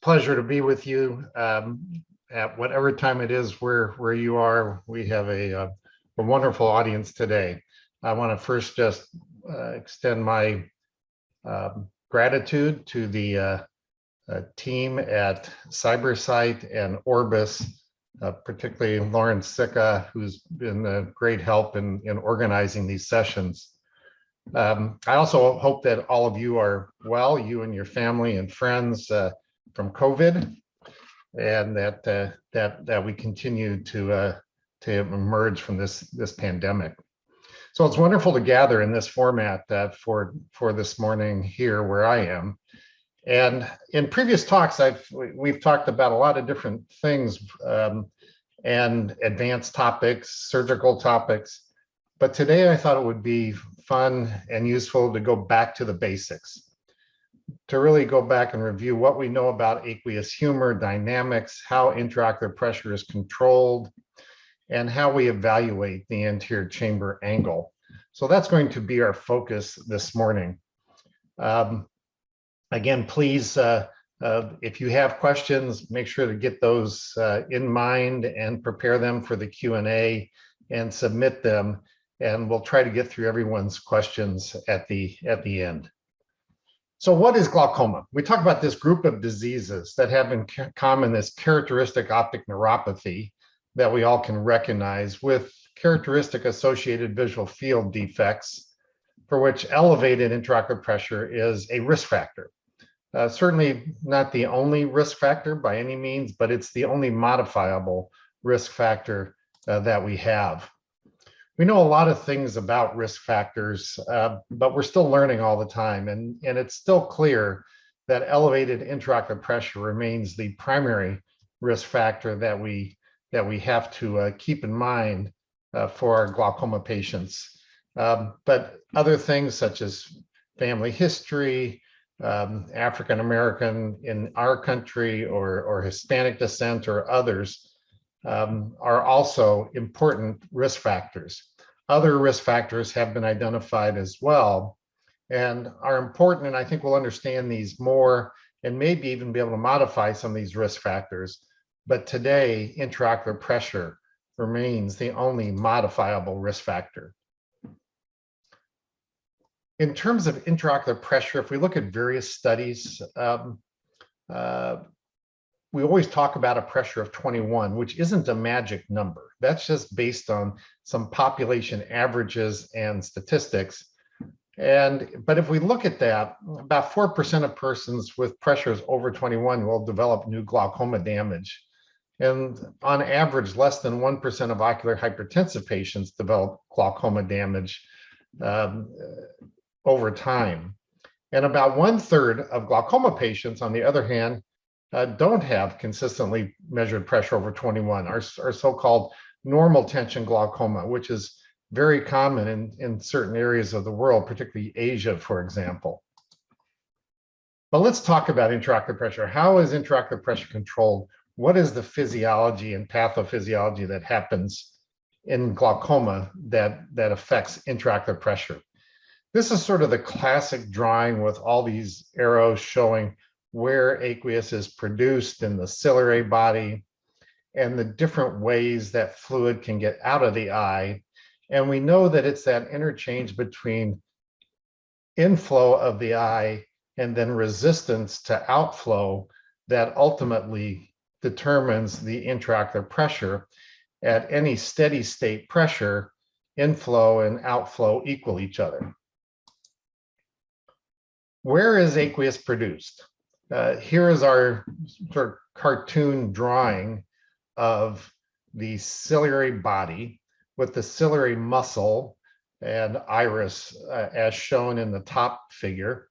pleasure to be with you at whatever time it is where you are. We have a wonderful audience today. I want to first just extend my gratitude to the team at CyberSight and Orbis, particularly Lauren Sicca, who's been a great help in organizing these sessions. I also hope that all of you are well, you and your family and friends from COVID, and that we continue to emerge from this pandemic. So it's wonderful to gather in this format for this morning here where I am. And in previous talks, we've talked about a lot of different things and advanced topics, surgical topics. But today I thought it would be fun and useful to go back to the basics, to really go back and review what we know about aqueous humor, dynamics, how intraocular pressure is controlled, and how we evaluate the anterior chamber angle. So that's going to be our focus this morning. Again, please, if you have questions, make sure to get those in mind and prepare them for the Q&A and submit them. And we'll try to get through everyone's questions at the end. So what is glaucoma? We talk about this group of diseases that have in common this characteristic optic neuropathy that we all can recognize with characteristic associated visual field defects for which elevated intraocular pressure is a risk factor. Certainly not the only risk factor by any means, but it's the only modifiable risk factor that we have. We know a lot of things about risk factors, but we're still learning all the time. And it's still clear that elevated intraocular pressure remains the primary risk factor that we have to keep in mind for our glaucoma patients. But other things such as family history, African American in our country or Hispanic descent or others are also important risk factors. Other risk factors have been identified as well and are important, and I think we'll understand these more and maybe even be able to modify some of these risk factors. But today, intraocular pressure remains the only modifiable risk factor. In terms of intraocular pressure, if we look at various studies, we always talk about a pressure of 21, which isn't a magic number. That's just based on some population averages and statistics. But if we look at that, about 4% of persons with pressures over 21 will develop new glaucoma damage. And on average, less than 1% of ocular hypertensive patients develop glaucoma damage over time. And about 1/3 of glaucoma patients, on the other hand, don't have consistently measured pressure over 21, our so-called normal tension glaucoma, which is very common in certain areas of the world, particularly Asia, for example. But let's talk about intraocular pressure. How is intraocular pressure controlled? What is the physiology and pathophysiology that happens in glaucoma that affects intraocular pressure? This is sort of the classic drawing with all these arrows showing where aqueous is produced in the ciliary body and the different ways that fluid can get out of the eye. And we know that it's that interchange between inflow of the eye and then resistance to outflow that ultimately determines the intraocular pressure. At any steady state pressure, inflow and outflow equal each other. Where is aqueous produced? Here is our sort of cartoon drawing of the ciliary body with the ciliary muscle and iris as shown in the top figure.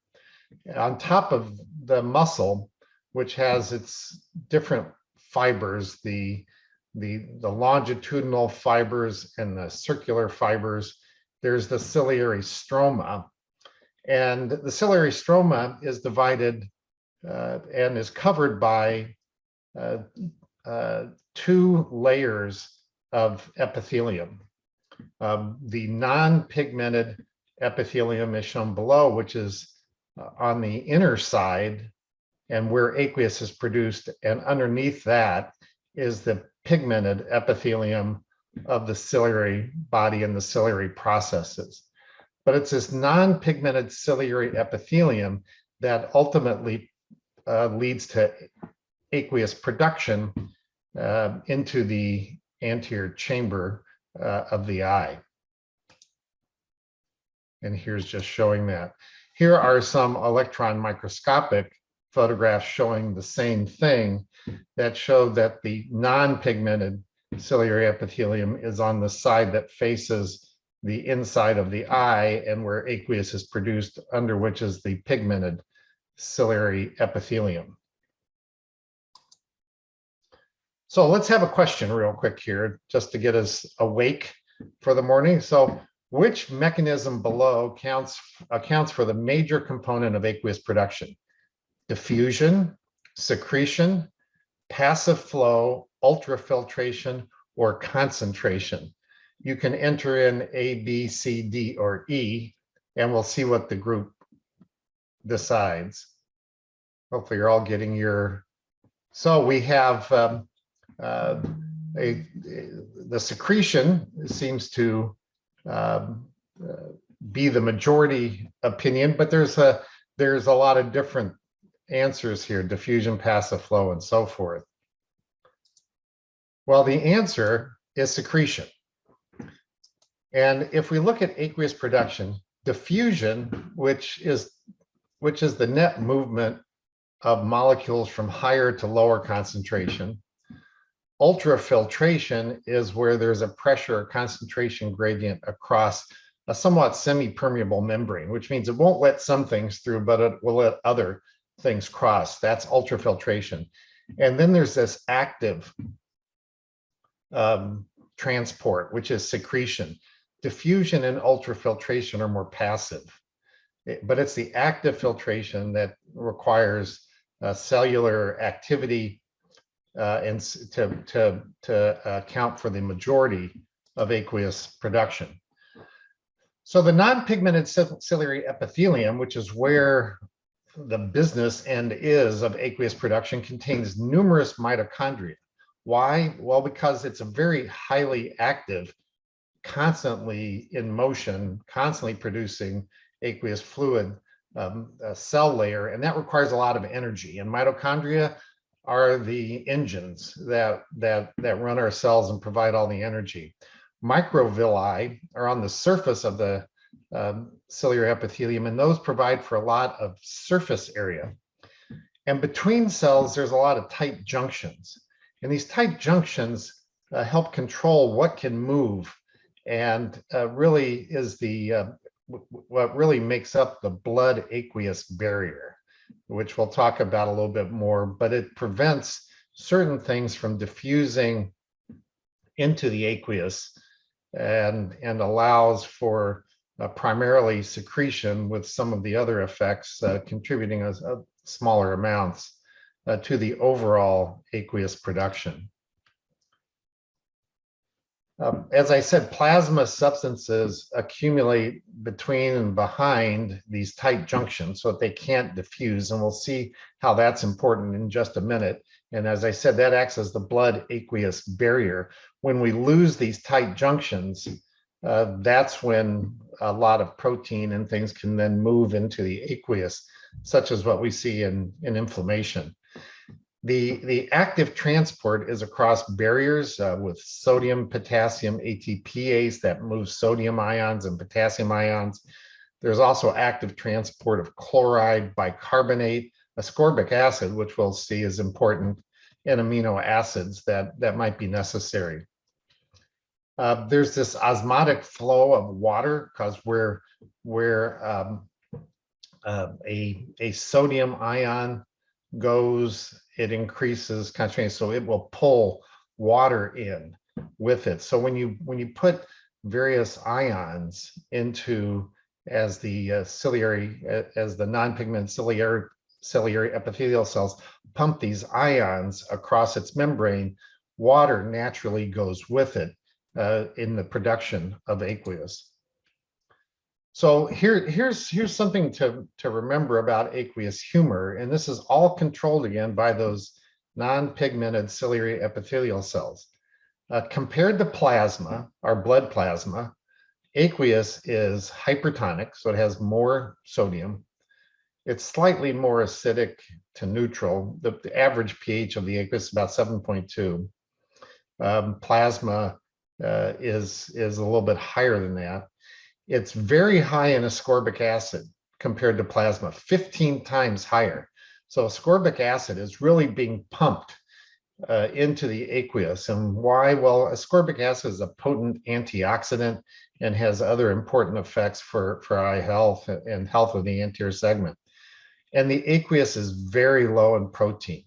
On top of the muscle, which has its different fibers, the longitudinal fibers and the circular fibers, there's the ciliary stroma. And the ciliary stroma is divided and is covered by 2 layers of epithelium. The non-pigmented epithelium is shown below, which is on the inner side and where aqueous is produced, and underneath that is the pigmented epithelium of the ciliary body and the ciliary processes. But it's this non-pigmented ciliary epithelium that ultimately leads to aqueous production into the anterior chamber of the eye. And here's just showing that. Here are some electron microscopic photographs showing the same thing, that show that the non-pigmented ciliary epithelium is on the side that faces the inside of the eye, and where aqueous is produced, under which is the pigmented ciliary epithelium. So let's have a question real quick here, just to get us awake for the morning. So which mechanism below accounts for the major component of aqueous production? Diffusion, secretion, passive flow, ultrafiltration, or concentration? You can enter in A, B, C, D, or E, and we'll see what the group decides. Hopefully you're all getting your... So we have the secretion seems to be the majority opinion, but there's a lot of different answers here: diffusion, passive flow, and so forth. Well, the answer is secretion. And if we look at aqueous production, diffusion, which is the net movement of molecules from higher to lower concentration. Ultrafiltration is where there's a pressure or concentration gradient across a somewhat semi-permeable membrane, which means it won't let some things through, but it will let other things cross. That's ultrafiltration. And then there's this active transport, which is secretion. Diffusion and ultrafiltration are more passive, but it's the active filtration that requires cellular activity and to account for the majority of aqueous production. So the non-pigmented ciliary epithelium, which is where the business end is of aqueous production, contains numerous mitochondria. Why? Well, because it's a very highly active, constantly in motion, constantly producing aqueous fluid cell layer, and that requires a lot of energy. And mitochondria are the engines that run our cells and provide all the energy. Microvilli are on the surface of the ciliary epithelium, and those provide for a lot of surface area. And between cells, there's a lot of tight junctions. And these tight junctions help control what can move, and really is what really makes up the blood aqueous barrier, which we'll talk about a little bit more, but it prevents certain things from diffusing into the aqueous and allows for primarily secretion, with some of the other effects contributing as smaller amounts to the overall aqueous production. As I said, plasma substances accumulate between and behind these tight junctions so that they can't diffuse, and we'll see how that's important in just a minute. And as I said, that acts as the blood aqueous barrier. When we lose these tight junctions, that's when a lot of protein and things can then move into the aqueous, such as what we see in inflammation. The active transport is across barriers with sodium, potassium, ATPase that moves sodium ions and potassium ions. There's also active transport of chloride, bicarbonate, ascorbic acid, which we'll see is important, and amino acids that might be necessary. There's this osmotic flow of water, because where a sodium ion goes, it increases concentration, so it will pull water in with it. So when you put various ions into as the non-pigmented ciliary epithelial cells pump these ions across its membrane, water naturally goes with it in the production of aqueous. So here's something to remember about aqueous humor, and this is all controlled again by those non-pigmented ciliary epithelial cells. Compared to plasma, our blood plasma, aqueous is hypertonic, so it has more sodium. It's slightly more acidic to neutral. The average pH of the aqueous is about 7.2. Plasma is a little bit higher than that. It's very high in ascorbic acid compared to plasma, 15 times higher. So ascorbic acid is really being pumped into the aqueous. And why? Well, ascorbic acid is a potent antioxidant and has other important effects for eye health and health of the anterior segment. And the aqueous is very low in protein,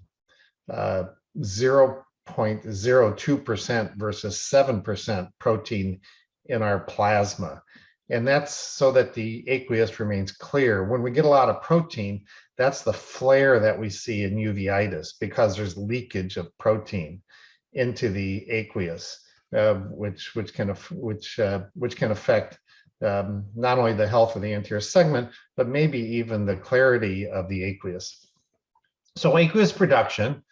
0.02% versus 7% protein in our plasma. And that's so that the aqueous remains clear. When we get a lot of protein, that's the flare that we see in uveitis because there's leakage of protein into the aqueous, which can affect not only the health of the anterior segment, but maybe even the clarity of the aqueous. So aqueous production,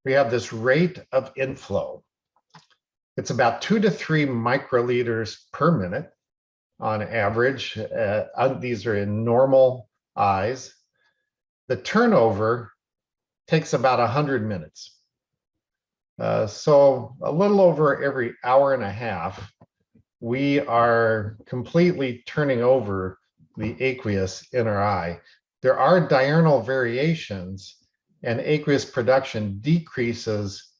we have this rate of inflow. It's about 2 to 3 microliters per minute on average. These are in normal eyes. The turnover takes about 100 minutes. So a little over every hour and a half, we are completely turning over the aqueous in our eye. There are diurnal variations, and aqueous production decreases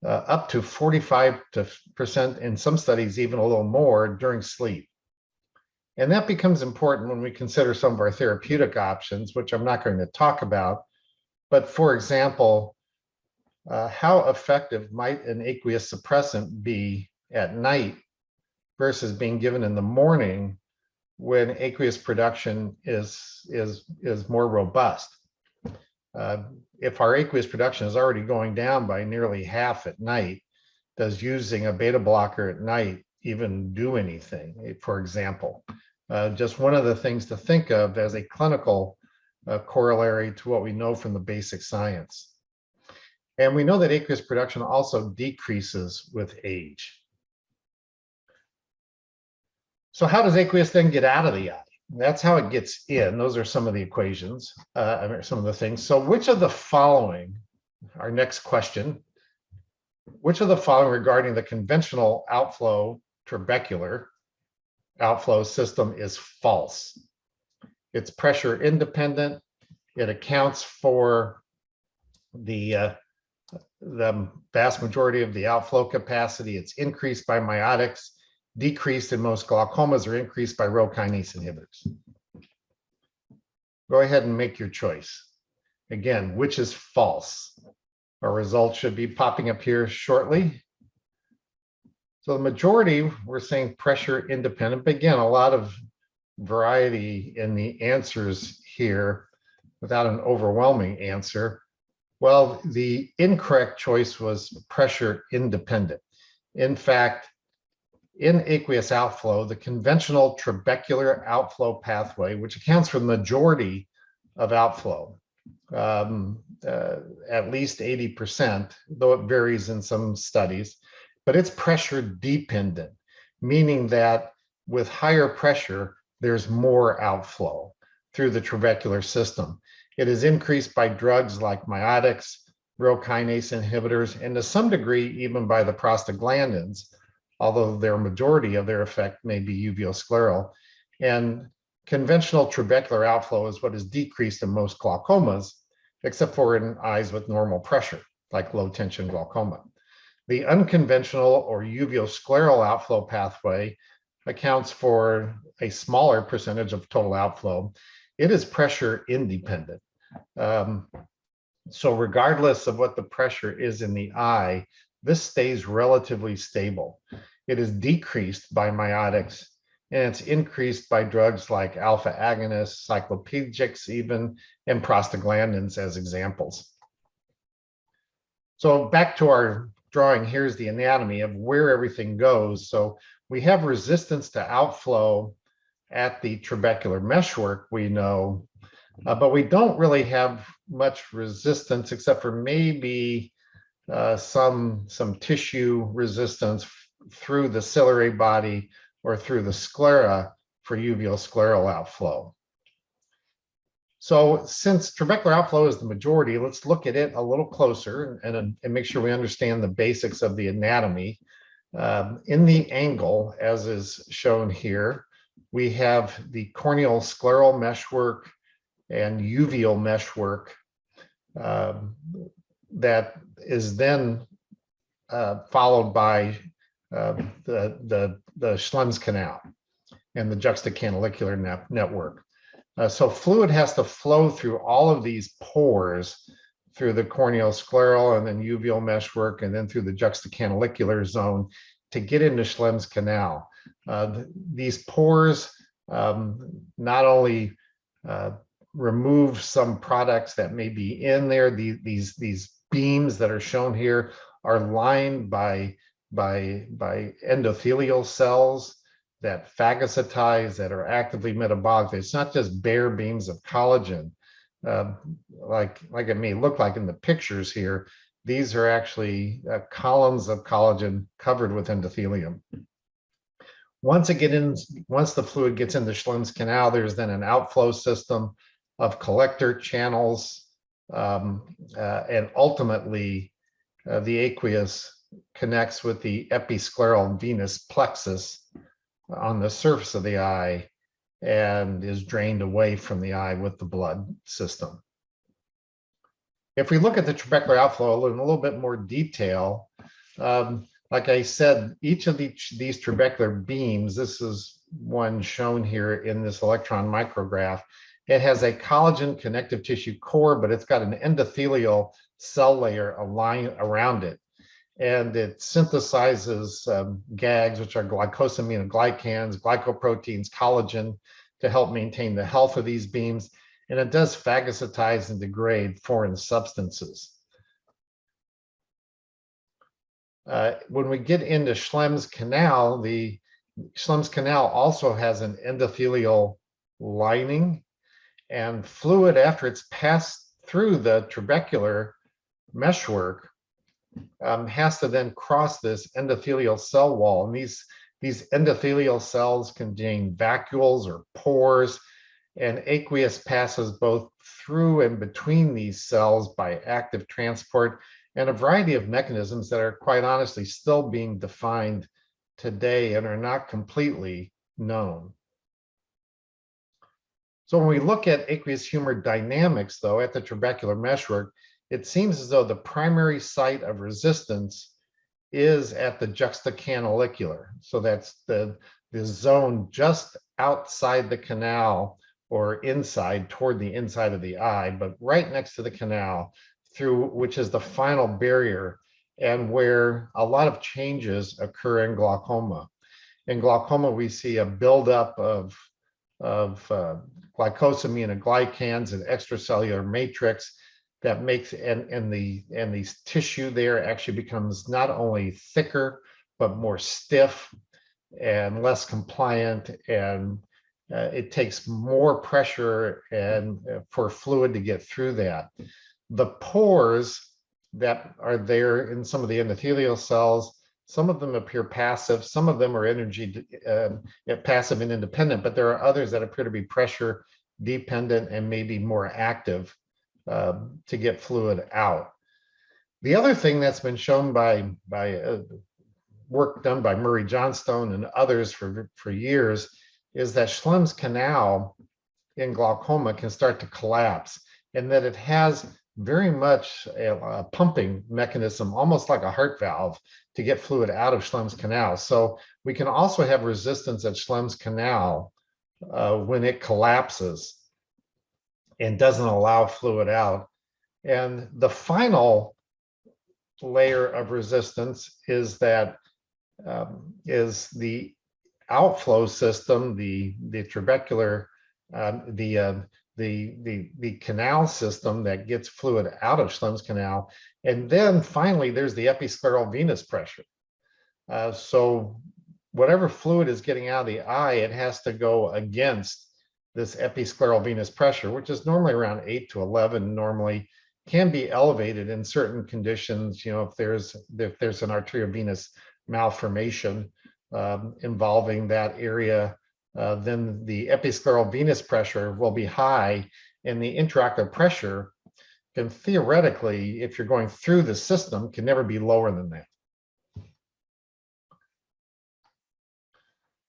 up to 45% in some studies, even a little more during sleep. And that becomes important when we consider some of our therapeutic options, which I'm not going to talk about. But for example, how effective might an aqueous suppressant be at night versus being given in the morning when aqueous production is more robust? If our aqueous production is already going down by nearly half at night, does using a beta blocker at night even do anything, for example? Just one of the things to think of as a clinical corollary to what we know from the basic science. And we know that aqueous production also decreases with age. So how does aqueous then get out of the eye? That's how it gets in. Those are some of the equations, some of the things. So which of the following, our next question, which of the following regarding the conventional outflow trabecular outflow system is false? It's pressure independent. It accounts for the vast majority of the outflow capacity. It's increased by miotics, decreased in most glaucomas, or increased by rho kinase inhibitors. Go ahead and make your choice. Again, which is false? Our results should be popping up here shortly. So the majority, we're saying pressure independent, but again, a lot of variety in the answers here without an overwhelming answer. Well, the incorrect choice was pressure independent. In fact, in aqueous outflow, the conventional trabecular outflow pathway, which accounts for the majority of outflow, at least 80%, though it varies in some studies, but it's pressure dependent, meaning that with higher pressure, there's more outflow through the trabecular system. It is increased by drugs like miotics, rho kinase inhibitors, and to some degree, even by the prostaglandins, although their majority of their effect may be uveoscleral. And conventional trabecular outflow is what is decreased in most glaucomas, except for in eyes with normal pressure, like low tension glaucoma. The unconventional or uveoscleral outflow pathway accounts for a smaller percentage of total outflow. It is pressure independent. So regardless of what the pressure is in the eye, this stays relatively stable. It is decreased by miotics, and it's increased by drugs like alpha agonists, cycloplegics even, and prostaglandins as examples. So back to our drawing, here's the anatomy of where everything goes. So we have resistance to outflow at the trabecular meshwork, we know, but we don't really have much resistance except for maybe some tissue resistance through the ciliary body or through the sclera for uveal scleral outflow. So since trabecular outflow is the majority, let's look at it a little closer and make sure we understand the basics of the anatomy. In the angle, as is shown here, we have the corneal scleral meshwork and uveal meshwork that is then followed by the Schlemm's canal and the juxtacanalicular network. So fluid has to flow through all of these pores through the corneal scleral and then uveal meshwork and then through the juxtacanalicular zone to get into Schlemm's canal. These pores not only remove some products that may be in there, these beams that are shown here are lined by endothelial cells that phagocytize, that are actively metabolic. It's not just bare beams of collagen, like it may look like in the pictures here. These are actually columns of collagen covered with endothelium. Once the fluid gets into Schlemm's canal, there's then an outflow system of collector channels, and ultimately the aqueous connects with the episcleral venous plexus on the surface of the eye and is drained away from the eye with the blood system. If we look at the trabecular outflow in a little bit more detail, like I said, each of these trabecular beams, this is one shown here in this electron micrograph, it has a collagen connective tissue core, but it's got an endothelial cell layer around it. And it synthesizes GAGs, which are glycosaminoglycans, glycoproteins, collagen, to help maintain the health of these beams. And it does phagocytize and degrade foreign substances. When we get into Schlemm's canal, the Schlemm's canal also has an endothelial lining, and fluid, after it's passed through the trabecular meshwork, has to then cross this endothelial cell wall. And these endothelial cells contain vacuoles or pores, and aqueous passes both through and between these cells by active transport and a variety of mechanisms that are quite honestly still being defined today and are not completely known. So when we look at aqueous humor dynamics, though, at the trabecular meshwork, it seems as though the primary site of resistance is at the juxtacanalicular. So that's the zone just outside the canal or inside, toward the inside of the eye, but right next to the canal, through which is the final barrier and where a lot of changes occur in glaucoma. In glaucoma, we see a buildup of glycosaminoglycans and extracellular matrix that makes, and the tissue there actually becomes not only thicker, but more stiff and less compliant, and it takes more pressure and for fluid to get through that. The pores that are there in some of the endothelial cells, some of them appear passive, some of them are energy passive and independent, but there are others that appear to be pressure dependent and maybe more active to get fluid out. The other thing that's been shown by work done by Murray Johnstone and others for years is that Schlemm's canal in glaucoma can start to collapse, and that it has very much a pumping mechanism, almost like a heart valve, to get fluid out of Schlemm's canal. So we can also have resistance at Schlemm's canal when it collapses and doesn't allow fluid out. And the final layer of resistance is that is the outflow system, the trabecular, the canal system that gets fluid out of Schlemm's canal. And then finally, there's the episcleral venous pressure. So whatever fluid is getting out of the eye, it has to go against this episcleral venous pressure, which is normally around 8 to 11, normally can be elevated in certain conditions. If there's an arteriovenous malformation involving that area, then the episcleral venous pressure will be high, and the intraocular pressure can theoretically, if you're going through the system, can never be lower than that.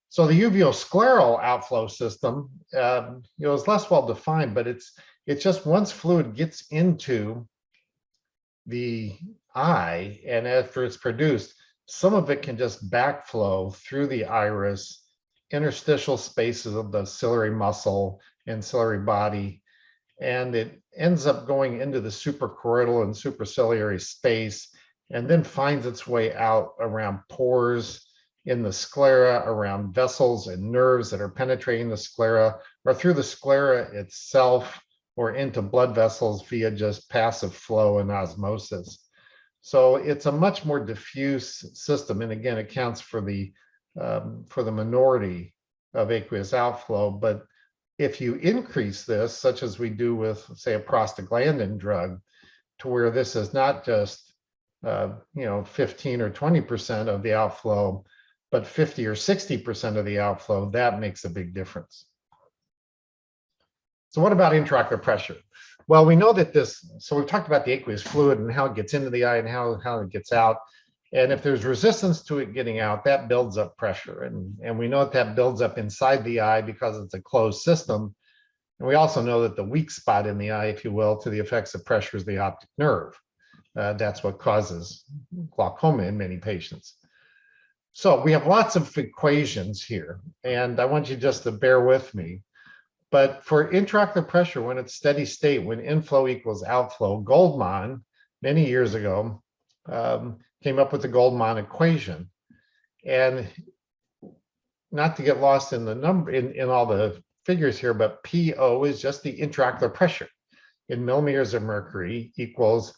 So the uveoscleral outflow system, is less well defined, but it's just once fluid gets into the eye, and after it's produced, some of it can just backflow through the iris, interstitial spaces of the ciliary muscle and ciliary body, and it ends up going into the suprachoroidal and supraciliary space, and then finds its way out around pores in the sclera, around vessels and nerves that are penetrating the sclera, or through the sclera itself, or into blood vessels via just passive flow and osmosis. So it's a much more diffuse system, and again, it counts for the minority of aqueous outflow. But if you increase this, such as we do with, say, a prostaglandin drug, to where this is not just 15 or 20% of the outflow, but 50 or 60% of the outflow, that makes a big difference. So what about intraocular pressure? Well, we know that so we've talked about the aqueous fluid and how it gets into the eye and how it gets out. And if there's resistance to it getting out, that builds up pressure. And we know that builds up inside the eye because it's a closed system. And we also know that the weak spot in the eye, if you will, to the effects of pressure is the optic nerve. That's what causes glaucoma in many patients. So we have lots of equations here, and I want you just to bear with me. But for intraocular pressure, when it's steady state, when inflow equals outflow, Goldman, many years ago, came up with the Goldman equation. And not to get lost in the number, in all the figures here, but PO is just the intraocular pressure in millimeters of mercury equals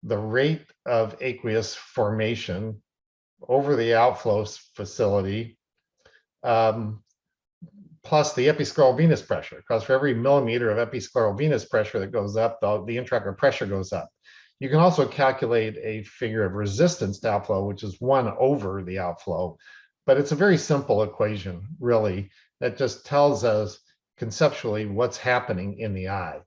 the rate of aqueous formation over the outflow facility, plus the episcleral venous pressure, because for every millimeter of episcleral venous pressure that goes up, the intraocular pressure goes up. You can also calculate a figure of resistance to outflow, which is 1 over the outflow. But it's a very simple equation, really, that just tells us conceptually what's happening in the eye.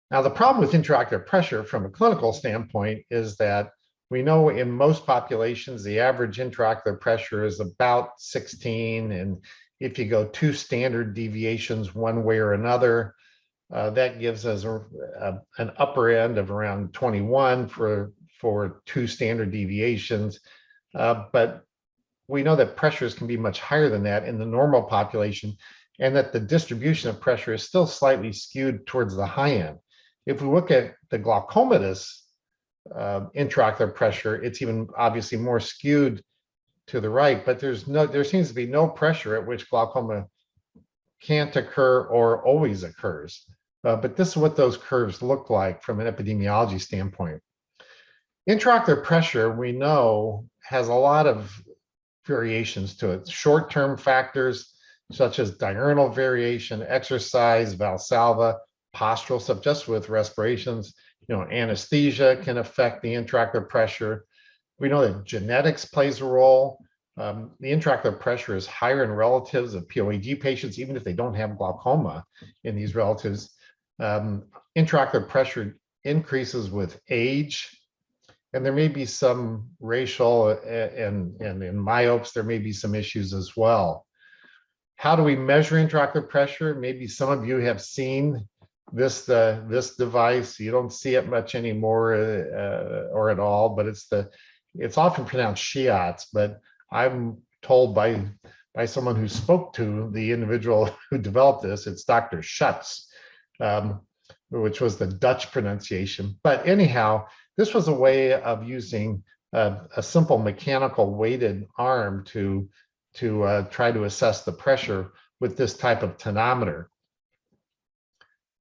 Now, the problem with intraocular pressure from a clinical standpoint is that we know in most populations, the average intraocular pressure is about 16. And if you go 2 standard deviations one way or another, that gives us an upper end of around 21 for 2 standard deviations. But we know that pressures can be much higher than that in the normal population, and that the distribution of pressure is still slightly skewed towards the high end. If we look at the glaucomatous intraocular pressure, it's even obviously more skewed to the right, but there seems to be no pressure at which glaucoma can't occur or always occurs. But this is what those curves look like from an epidemiology standpoint. Intraocular pressure, we know, has a lot of variations to it. Short-term factors such as diurnal variation, exercise, Valsalva, postural stuff, just with respirations. Anesthesia can affect the intraocular pressure. We know that genetics plays a role. The intraocular pressure is higher in relatives of POAG patients, even if they don't have glaucoma in these relatives. Intraocular pressure increases with age, and there may be some racial and in myopes, there may be some issues as well. How do we measure intraocular pressure? Maybe some of you have seen this device. You don't see it much anymore or at all, but it's often pronounced Shiatz, but I'm told by someone who spoke to the individual who developed this, it's Dr. Schutz, which was the Dutch pronunciation. But anyhow, this was a way of using a simple mechanical weighted arm to try to assess the pressure with this type of tonometer.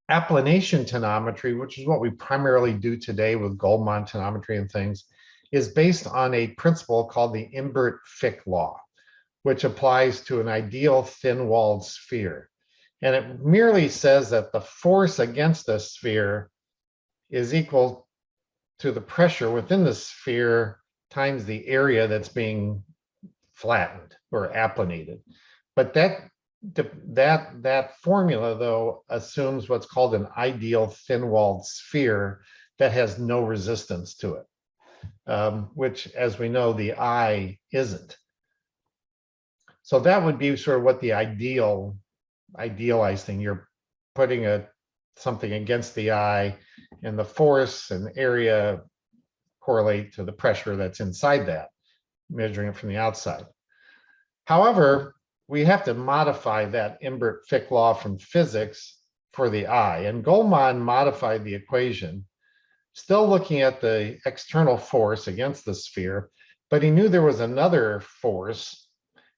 Applanation tonometry, which is what we primarily do today with Goldman tonometry and things, is based on a principle called the Imbert-Fick law, which applies to an ideal thin-walled sphere. And it merely says that the force against a sphere is equal to the pressure within the sphere times the area that's being flattened or applanated. But that formula, though, assumes what's called an ideal thin-walled sphere that has no resistance to it, which, as we know, the eye isn't. So that would be sort of what the idealized thing. You're putting something against the eye, and the force and area correlate to the pressure that's inside that, measuring it from the outside. However, we have to modify that Imbert-Fick law from physics for the eye, and Goldman modified the equation, still looking at the external force against the sphere, but he knew there was another force,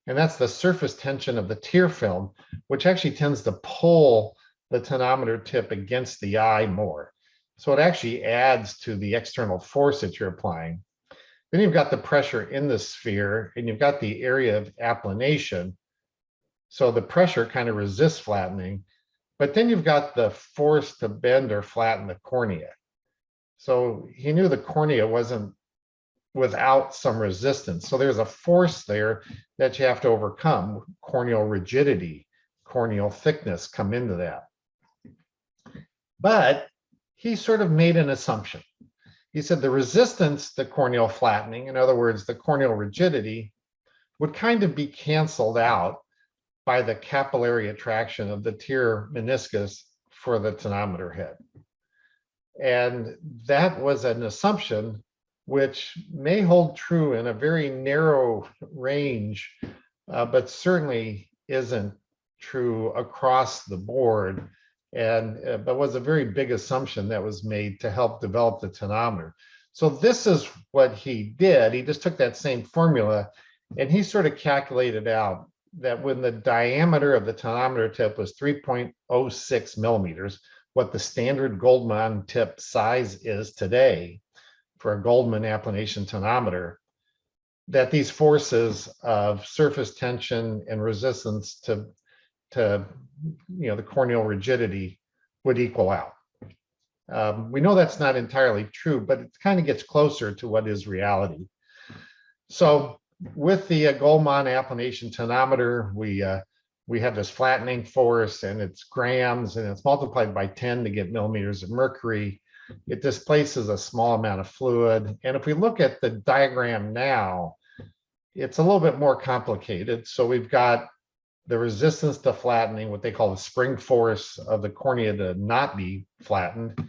and that's the surface tension of the tear film, which actually tends to pull the tonometer tip against the eye more. So it actually adds to the external force that you're applying. Then you've got the pressure in the sphere, and you've got the area of applanation. So the pressure kind of resists flattening, but then you've got the force to bend or flatten the cornea. So he knew the cornea wasn't without some resistance. So there's a force there that you have to overcome. Corneal rigidity, corneal thickness come into that. But he sort of made an assumption. He said the resistance to corneal flattening, in other words, the corneal rigidity, would kind of be canceled out by the capillary attraction of the tear meniscus for the tonometer head. And that was an assumption which may hold true in a very narrow range, but certainly isn't true across the board, and but was a very big assumption that was made to help develop the tonometer. So this is what he did. He just took that same formula and he sort of calculated out that when the diameter of the tonometer tip was 3.06 millimeters, what the standard Goldman tip size is today for a Goldman applanation tonometer, that these forces of surface tension and resistance to the corneal rigidity would equal out. We know that's not entirely true, but it kind of gets closer to what is reality. So with the Goldman applanation tonometer, we have this flattening force, and it's grams, and it's multiplied by 10 to get millimeters of mercury. It displaces a small amount of fluid. And if we look at the diagram now, it's a little bit more complicated. So we've got the resistance to flattening, what they call the spring force of the cornea to not be flattened.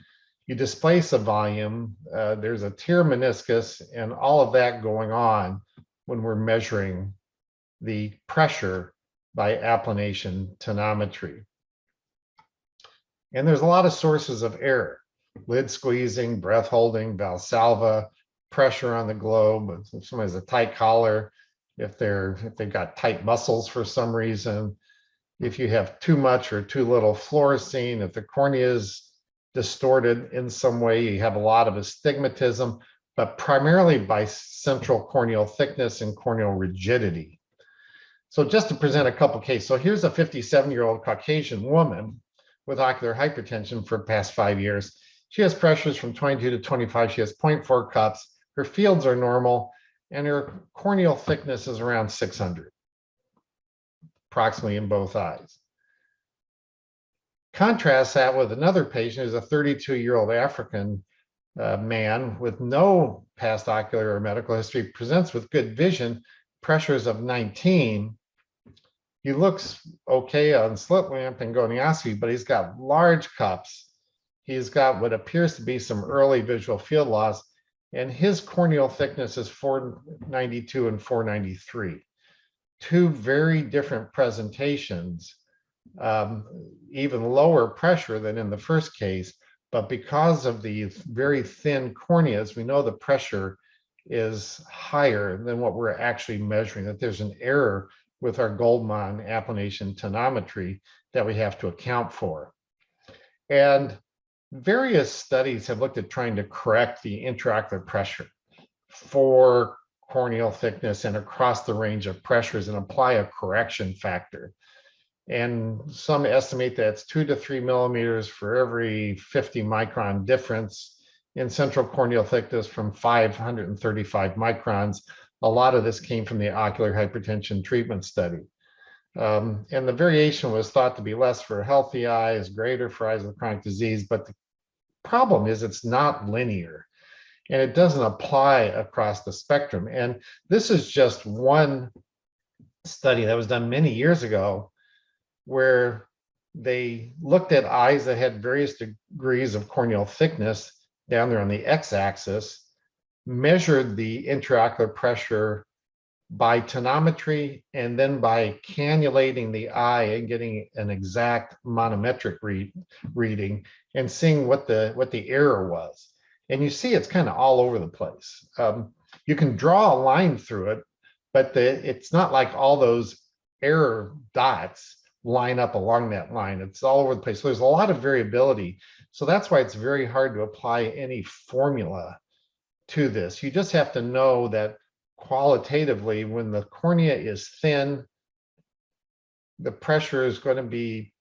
You displace a volume, there's a tear meniscus, and all of that going on when we're measuring the pressure by applanation tonometry. And there's a lot of sources of error: lid squeezing, breath holding, Valsalva, pressure on the globe, if somebody has a tight collar, if they've got tight muscles for some reason, if you have too much or too little fluorescein, if the cornea is distorted in some way, you have a lot of astigmatism, but primarily by central corneal thickness and corneal rigidity. So just to present a couple cases. So here's a 57-year-old Caucasian woman with ocular hypertension for the past 5 years. She has pressures from 22 to 25. She has 0.4 cups. Her fields are normal, and her corneal thickness is around 600, approximately in both eyes. Contrast that with another patient who's a 32-year-old African man with no past ocular or medical history, presents with good vision, pressures of 19. He looks okay on slit lamp and gonioscopy, but he's got large cups. He's got what appears to be some early visual field loss, and his corneal thickness is 492 and 493. Two very different presentations, even lower pressure than in the first case, but because of the very thin corneas, we know the pressure is higher than what we're actually measuring, that there's an error with our Goldman applanation tonometry that we have to account for. And various studies have looked at trying to correct the intraocular pressure. for corneal thickness and across the range of pressures and apply a correction factor. And some estimate that it's 2 to 3 millimeters for every 50 micron difference in central corneal thickness from 535 microns. A lot of this came from the ocular hypertension treatment study. And the variation was thought to be less for healthy eyes, greater for eyes with chronic disease. But the problem is it's not linear and it doesn't apply across the spectrum. And this is just one study that was done many years ago where they looked at eyes that had various degrees of corneal thickness down there on the x-axis, measured the intraocular pressure by tonometry, and then by cannulating the eye and getting an exact monometric reading and seeing what the error was. And you see it's kind of all over the place. You can draw a line through it, but it's not like all those error dots line up along that line. It's all over the place. So there's a lot of variability. So that's why it's very hard to apply any formula to this. You just have to know that qualitatively, when the cornea is thin, the pressure is going to be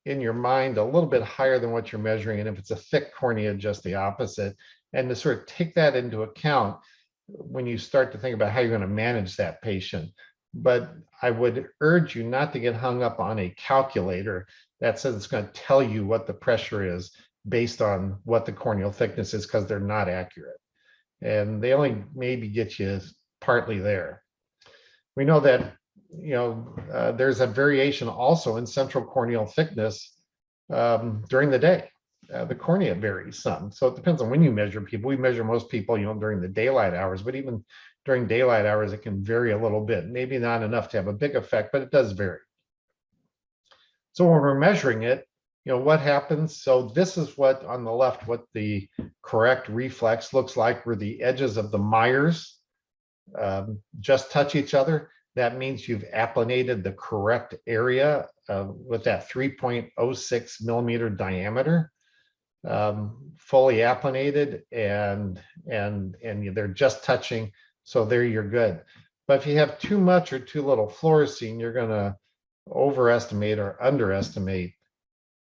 in your mind a little bit higher than what you're measuring. And if it's a thick cornea, just the opposite. And to sort of take that into account when you start to think about how you're going to manage that patient. But I would urge you not to get hung up on a calculator that says it's going to tell you what the pressure is based on what the corneal thickness is, because they're not accurate. And they only maybe get you partly there. We know that, there's a variation also in central corneal thickness during the day. The cornea varies some. So it depends on when you measure people. We measure most people, during the daylight hours, but even during daylight hours, it can vary a little bit. Maybe not enough to have a big effect, but it does vary. So when we're measuring it, what happens? So this is what on the left, what the correct reflex looks like, where the edges of the mires just touch each other. That means you've applanated the correct area with that 3.06 millimeter diameter, fully applanated, and they're just touching. So there you're good. But if you have too much or too little fluorescein, you're going to overestimate or underestimate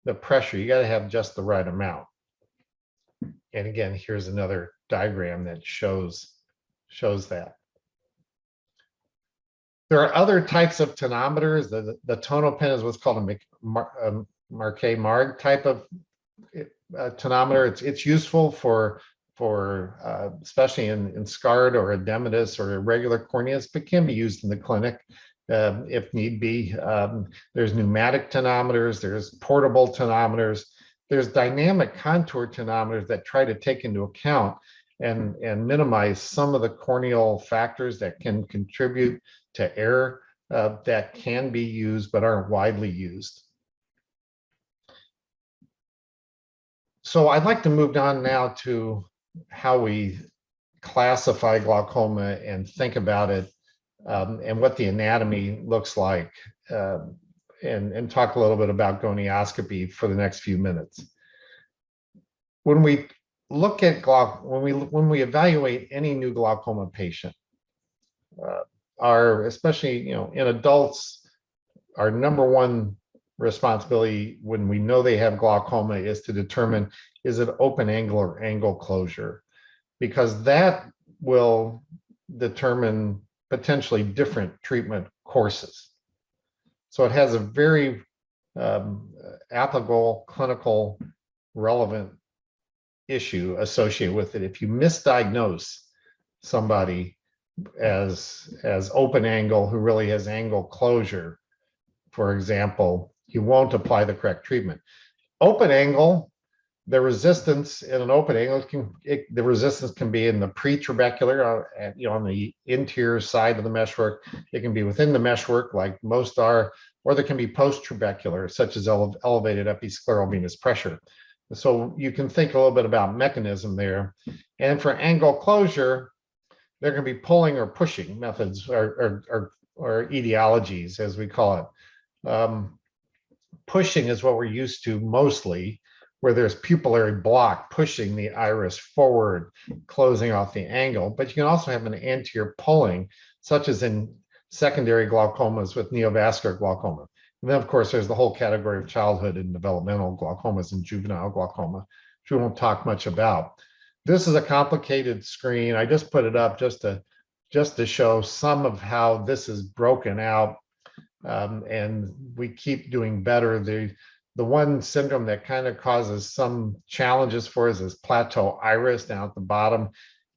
the pressure. You got to have just the right amount. And again, here's another diagram that shows that. There are other types of tonometers. The tonopen is what's called a Marquet-Marg type of tonometer. It's useful for especially in scarred or edematous or irregular corneas, but can be used in the clinic if need be. There's pneumatic tonometers, there's portable tonometers, there's dynamic contour tonometers that try to take into account and minimize some of the corneal factors that can contribute to error that can be used but aren't widely used. So I'd like to move on now to how we classify glaucoma and think about it, and what the anatomy looks like, and talk a little bit about gonioscopy for the next few minutes. When we look at when we evaluate any new glaucoma patient, especially in adults, our number one responsibility when we know they have glaucoma is to determine, is it open angle or angle closure? Because that will determine potentially different treatment courses. So it has a very applicable, clinical, relevant issue associated with it. If you misdiagnose somebody as open angle who really has angle closure, for example, you won't apply the correct treatment. Open angle, the resistance in an open angle the resistance can be in the pretrabecular, on the interior side of the meshwork. It can be within the meshwork, like most are, or there can be post-trabecular, such as elevated episcleral venous pressure. So you can think a little bit about mechanism there. And for angle closure, there can be pulling or pushing methods or etiologies, as we call it. Pushing is what we're used to mostly, where there's pupillary block pushing the iris forward, closing off the angle. But you can also have an anterior pulling, such as in secondary glaucomas with neovascular glaucoma. And then, of course, there's the whole category of childhood and developmental glaucomas and juvenile glaucoma, which we won't talk much about. This is a complicated screen. I just put it up just to show some of how this is broken out, and we keep doing better. The one syndrome that kind of causes some challenges for us is plateau iris down at the bottom.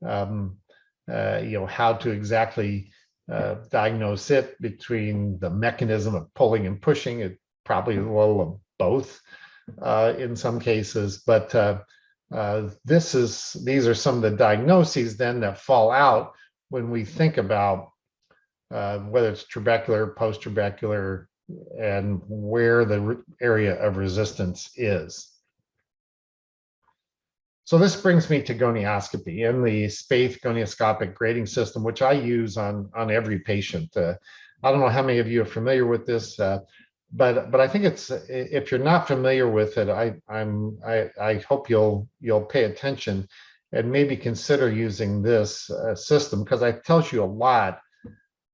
How to exactly diagnose it between the mechanism of pulling and pushing. It probably a little of both in some cases, but these are some of the diagnoses then that fall out when we think about whether it's trabecular, post-trabecular, and where the area of resistance is. So this brings me to gonioscopy and the Spaeth gonioscopic grading system, which I use on every patient. I don't know how many of you are familiar with this, but I think it's, if you're not familiar with it, I hope you'll pay attention and maybe consider using this system, because it tells you a lot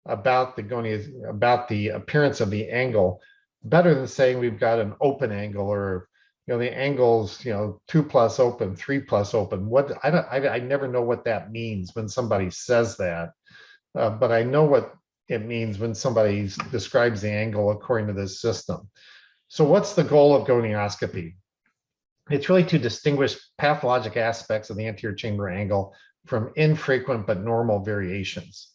about the appearance of the angle, better than saying we've got an open angle, or the angles 2+ open, 3+ open. What I never know what that means when somebody says that, but I know what it means when somebody describes the angle according to this system. So what's the goal of gonioscopy? It's really to distinguish pathologic aspects of the anterior chamber angle from infrequent but normal variations.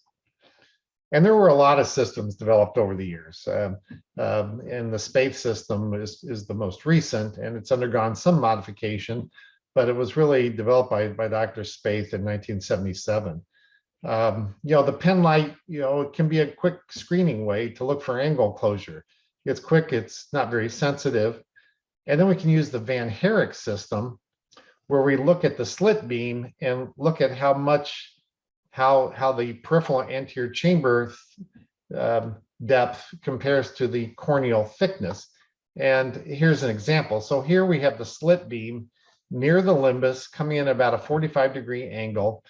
And there were a lot of systems developed over the years. And the Spaeth system is the most recent, and it's undergone some modification, but it was really developed by Dr. Spaeth in 1977. The pen light, it can be a quick screening way to look for angle closure. It's quick, it's not very sensitive. And then we can use the Van Herrick system, where we look at the slit beam and look at how the peripheral anterior chamber depth compares to the corneal thickness. And here's an example. So here we have the slit beam near the limbus coming in about a 45-degree angle.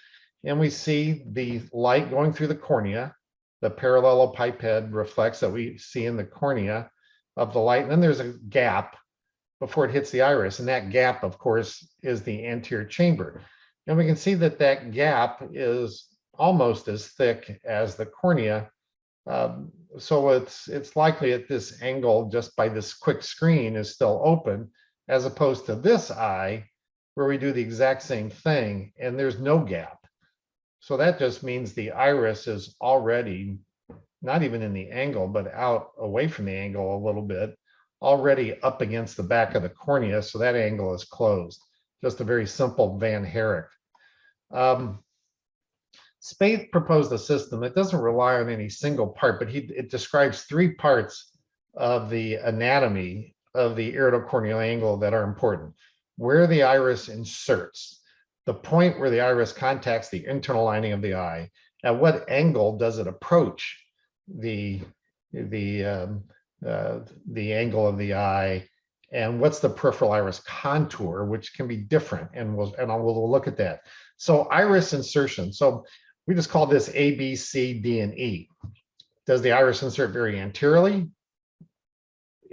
And we see the light going through the cornea. The parallelepiped reflects that we see in the cornea of the light. And then there's a gap before it hits the iris. And that gap, of course, is the anterior chamber. And we can see that that gap is almost as thick as the cornea. So it's likely at this angle, just by this quick screen, is still open, as opposed to this eye, where we do the exact same thing and there's no gap. So that just means the iris is already not even in the angle, but out away from the angle a little bit, already up against the back of the cornea. So that angle is closed. Just a very simple Van Herrick. Spaeth proposed a system that doesn't rely on any single part, but it describes 3 parts of the anatomy of the iridocorneal angle that are important. Where the iris inserts, the point where the iris contacts the internal lining of the eye, at what angle does it approach the angle of the eye, and what's the peripheral iris contour, which can be different, and we'll look at that. So iris insertion. So we just call this A, B, C, D, and E. Does the iris insert very anteriorly?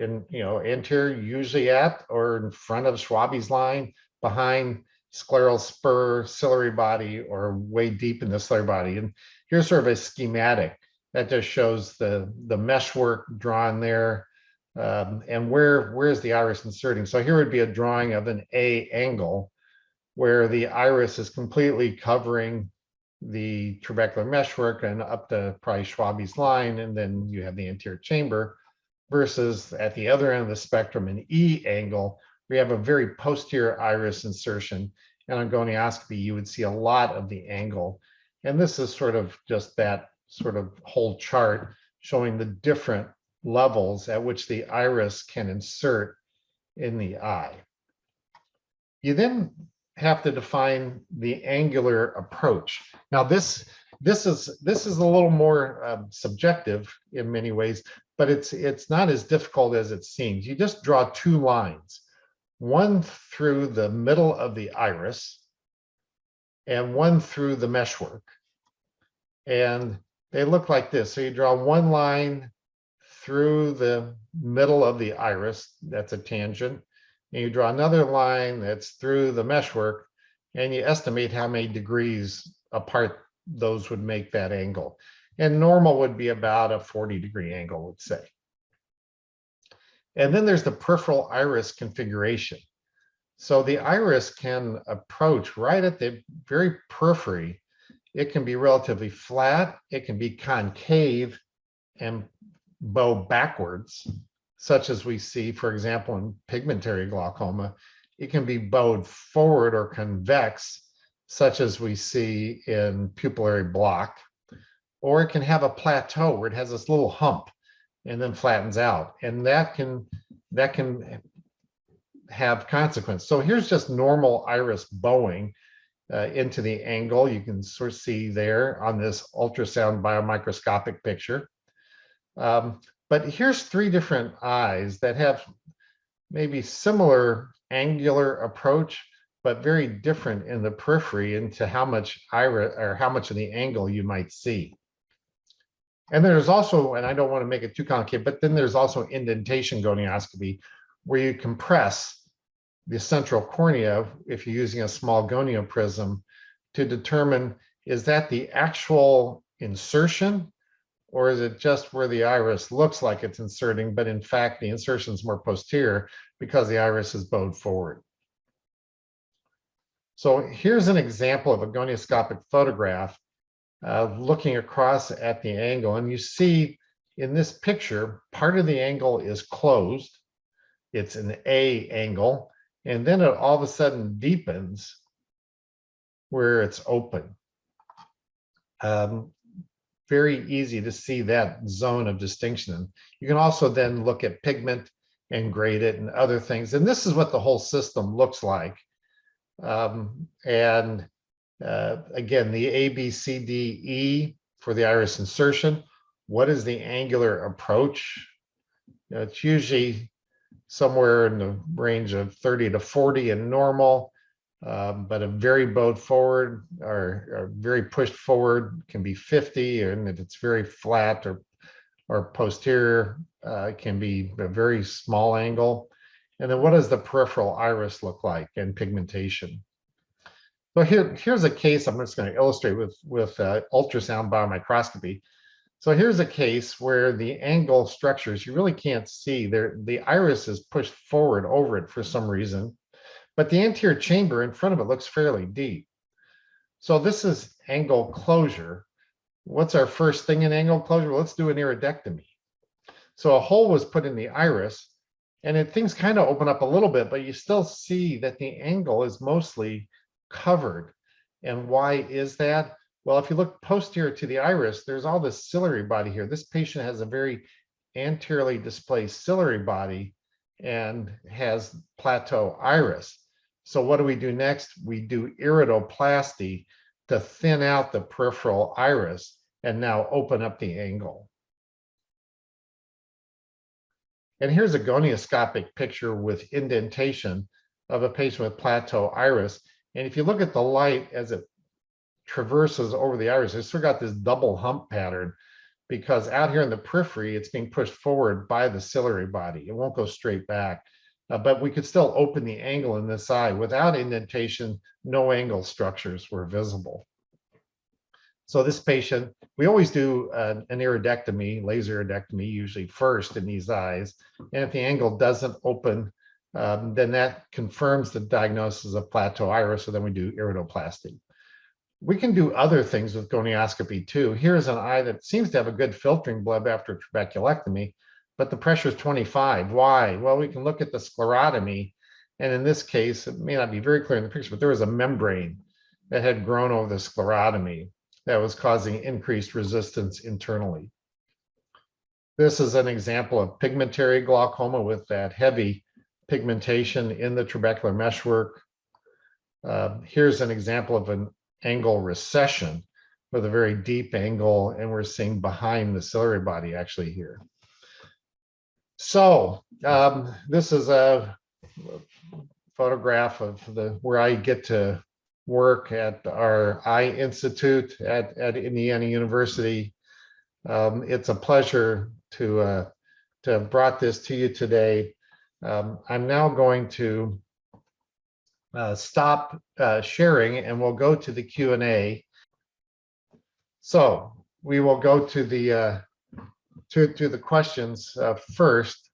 Anterior usually at or in front of Schwabe's line, behind scleral spur, ciliary body, or way deep in the ciliary body. And here's sort of a schematic that just shows the meshwork drawn there, and where is the iris inserting. So here would be a drawing of an A angle where the iris is completely covering the trabecular meshwork and up to probably Schwabe's line, and then you have the anterior chamber, versus at the other end of the spectrum, an E angle, we have a very posterior iris insertion. And on gonioscopy, you would see a lot of the angle. And this is sort of just that sort of whole chart showing the different levels at which the iris can insert in the eye. You then have to define the angular approach. Now this is a little more subjective in many ways, but it's not as difficult as it seems. You just draw 2 lines. one through the middle of the iris and one through the meshwork. And they look like this. So you draw one line through the middle of the iris, that's a tangent, and you draw another line that's through the meshwork, and you estimate how many degrees apart those would make that angle. And normal would be about a 40-degree angle, let's say. And then there's the peripheral iris configuration. So the iris can approach right at the very periphery. It can be relatively flat, it can be concave and bow backwards, such as we see, for example, in pigmentary glaucoma. It can be bowed forward or convex, such as we see in pupillary block, or it can have a plateau where it has this little hump and then flattens out, and that can have consequence. So here's just normal iris bowing into the angle. You can sort of see there on this ultrasound biomicroscopic picture. But here's three different eyes that have maybe similar angular approach, but very different in the periphery into how much iris or how much of the angle you might see. And there's also, and I don't want to make it too complicated, but then there's also indentation gonioscopy, where you compress the central cornea, if you're using a small gonio prism, to determine, is that the actual insertion, or is it just where the iris looks like it's inserting, but in fact the insertion is more posterior because the iris is bowed forward. So here's an example of a gonioscopic photograph looking across at the angle, and you see in this picture, part of the angle is closed. It's an A angle, and then it all of a sudden deepens where it's open. Very easy to see that zone of distinction. You can also then look at pigment and grade it and other things. And this is what the whole system looks like. Again, the A, B, C, D, E for the iris insertion. What is the angular approach? It's usually somewhere in the range of 30 to 40 in normal, but a very bowed forward or very pushed forward can be 50, and if it's very flat or posterior, it can be a very small angle. And then what does the peripheral iris look like and pigmentation? So here's a case I'm just going to illustrate with ultrasound biomicroscopy. So here's a case where the angle structures, you really can't see. The iris is pushed forward over it for some reason, but the anterior chamber in front of it looks fairly deep. So this is angle closure. What's our first thing in angle closure? Well, let's do an iridectomy. So a hole was put in the iris, and things kind of open up a little bit, but you still see that the angle is mostly covered. And why is that? Well, if you look posterior to the iris, there's all this ciliary body here. This patient has a very anteriorly displaced ciliary body and has plateau iris. So what do we do next? We do iridoplasty to thin out the peripheral iris and now open up the angle. And here's a gonioscopic picture with indentation of a patient with plateau iris. And if you look at the light as it traverses over the iris, it's sort of got this double hump pattern, because out here in the periphery, it's being pushed forward by the ciliary body. It won't go straight back, but we could still open the angle in this eye. Without indentation, no angle structures were visible. So this patient, we always do an iridectomy, laser iridectomy, usually first in these eyes. And if the angle doesn't open, then that confirms the diagnosis of plateau iris, so then we do iridoplasty. We can do other things with gonioscopy too. Here's an eye that seems to have a good filtering blood after trabeculectomy, but the pressure is 25. Why? Well, we can look at the sclerotomy, and in this case, it may not be very clear in the picture, but there was a membrane that had grown over the sclerotomy that was causing increased resistance internally. This is an example of pigmentary glaucoma with that heavy pigmentation in the trabecular meshwork. Here's an example of an angle recession with a very deep angle, and we're seeing behind the ciliary body actually here. So this is a photograph of where I get to work at our Eye Institute at Indiana University. It's a pleasure to have brought this to you today. I'm now going to stop sharing, and we'll go to the Q&A. So we will go to the questions first.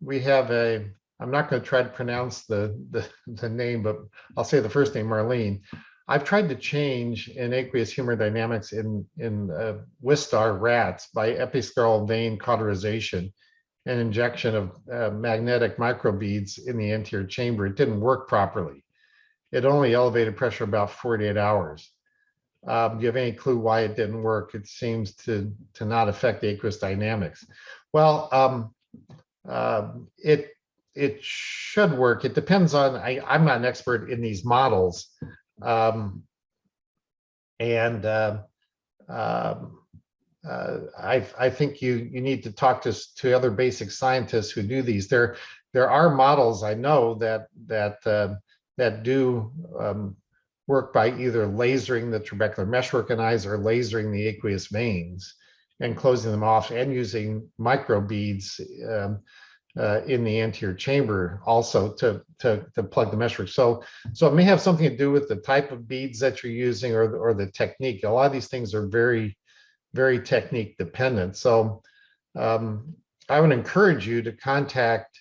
We have I'm not going to try to pronounce the name, but I'll say the first name, Marlene. I've tried to change in aqueous humor dynamics in Wistar rats by episcleral vein cauterization and injection of magnetic microbeads in the anterior chamber. It didn't work properly. It only elevated pressure about 48 hours. Do you have any clue why it didn't work? It seems to not affect the aqueous dynamics. Well, it should work. It depends on, I'm not an expert in these models. I think you need to talk to other basic scientists who do these. There are models I know that do work by either lasering the trabecular meshwork in eyes or lasering the aqueous veins and closing them off, and using microbeads in the anterior chamber also to plug the meshwork. So it may have something to do with the type of beads that you're using or the technique. A lot of these things are very, very technique dependent. So I would encourage you to contact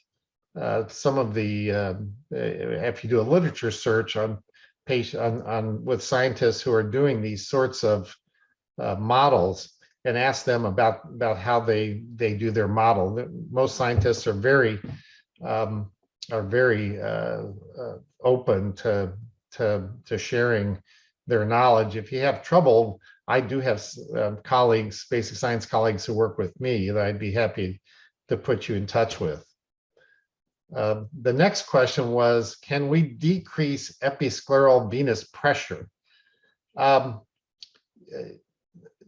some of the, if you do a literature search on with scientists who are doing these sorts of models, and ask them about how they do their model. Most scientists are very open to sharing their knowledge. If you have trouble, I do have colleagues, basic science colleagues who work with me that I'd be happy to put you in touch with. The next question was, can we decrease episcleral venous pressure?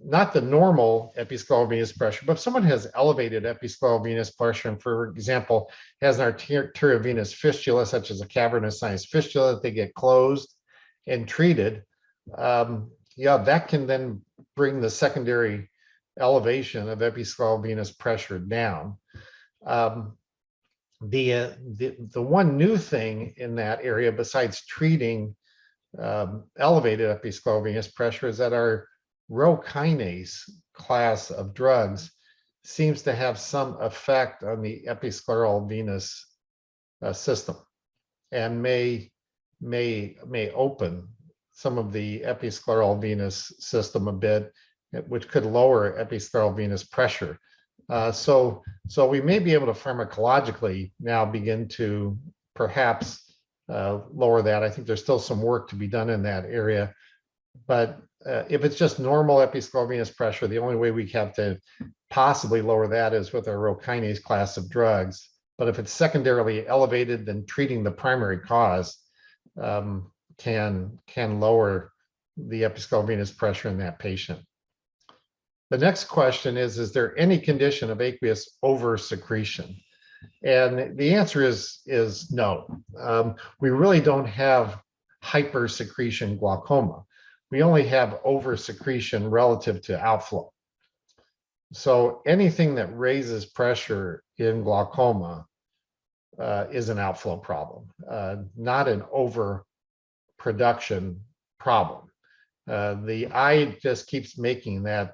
Not the normal episcleral venous pressure, but if someone has elevated episcleral venous pressure, and for example, has an arterial venous fistula, such as a cavernous sinus fistula, that they get closed and treated, yeah, that can then bring the secondary elevation of episcleral venous pressure down. The one new thing in that area, besides treating elevated episcleral venous pressure, is that our Rho kinase class of drugs seems to have some effect on the episcleral venous system, and may open some of the episcleral venous system a bit, which could lower episcleral venous pressure. So we may be able to pharmacologically now begin to perhaps lower that. I think there's still some work to be done in that area, but if it's just normal episcleral venous pressure, the only way we have to possibly lower that is with our Rho kinase class of drugs. But if it's secondarily elevated, then treating the primary cause can lower the episcleral venous pressure in that patient. The next question is there any condition of aqueous oversecretion? And the answer is no. We really don't have hypersecretion glaucoma. We only have oversecretion relative to outflow. So anything that raises pressure in glaucoma is an outflow problem, not an overproduction problem. The eye just keeps making that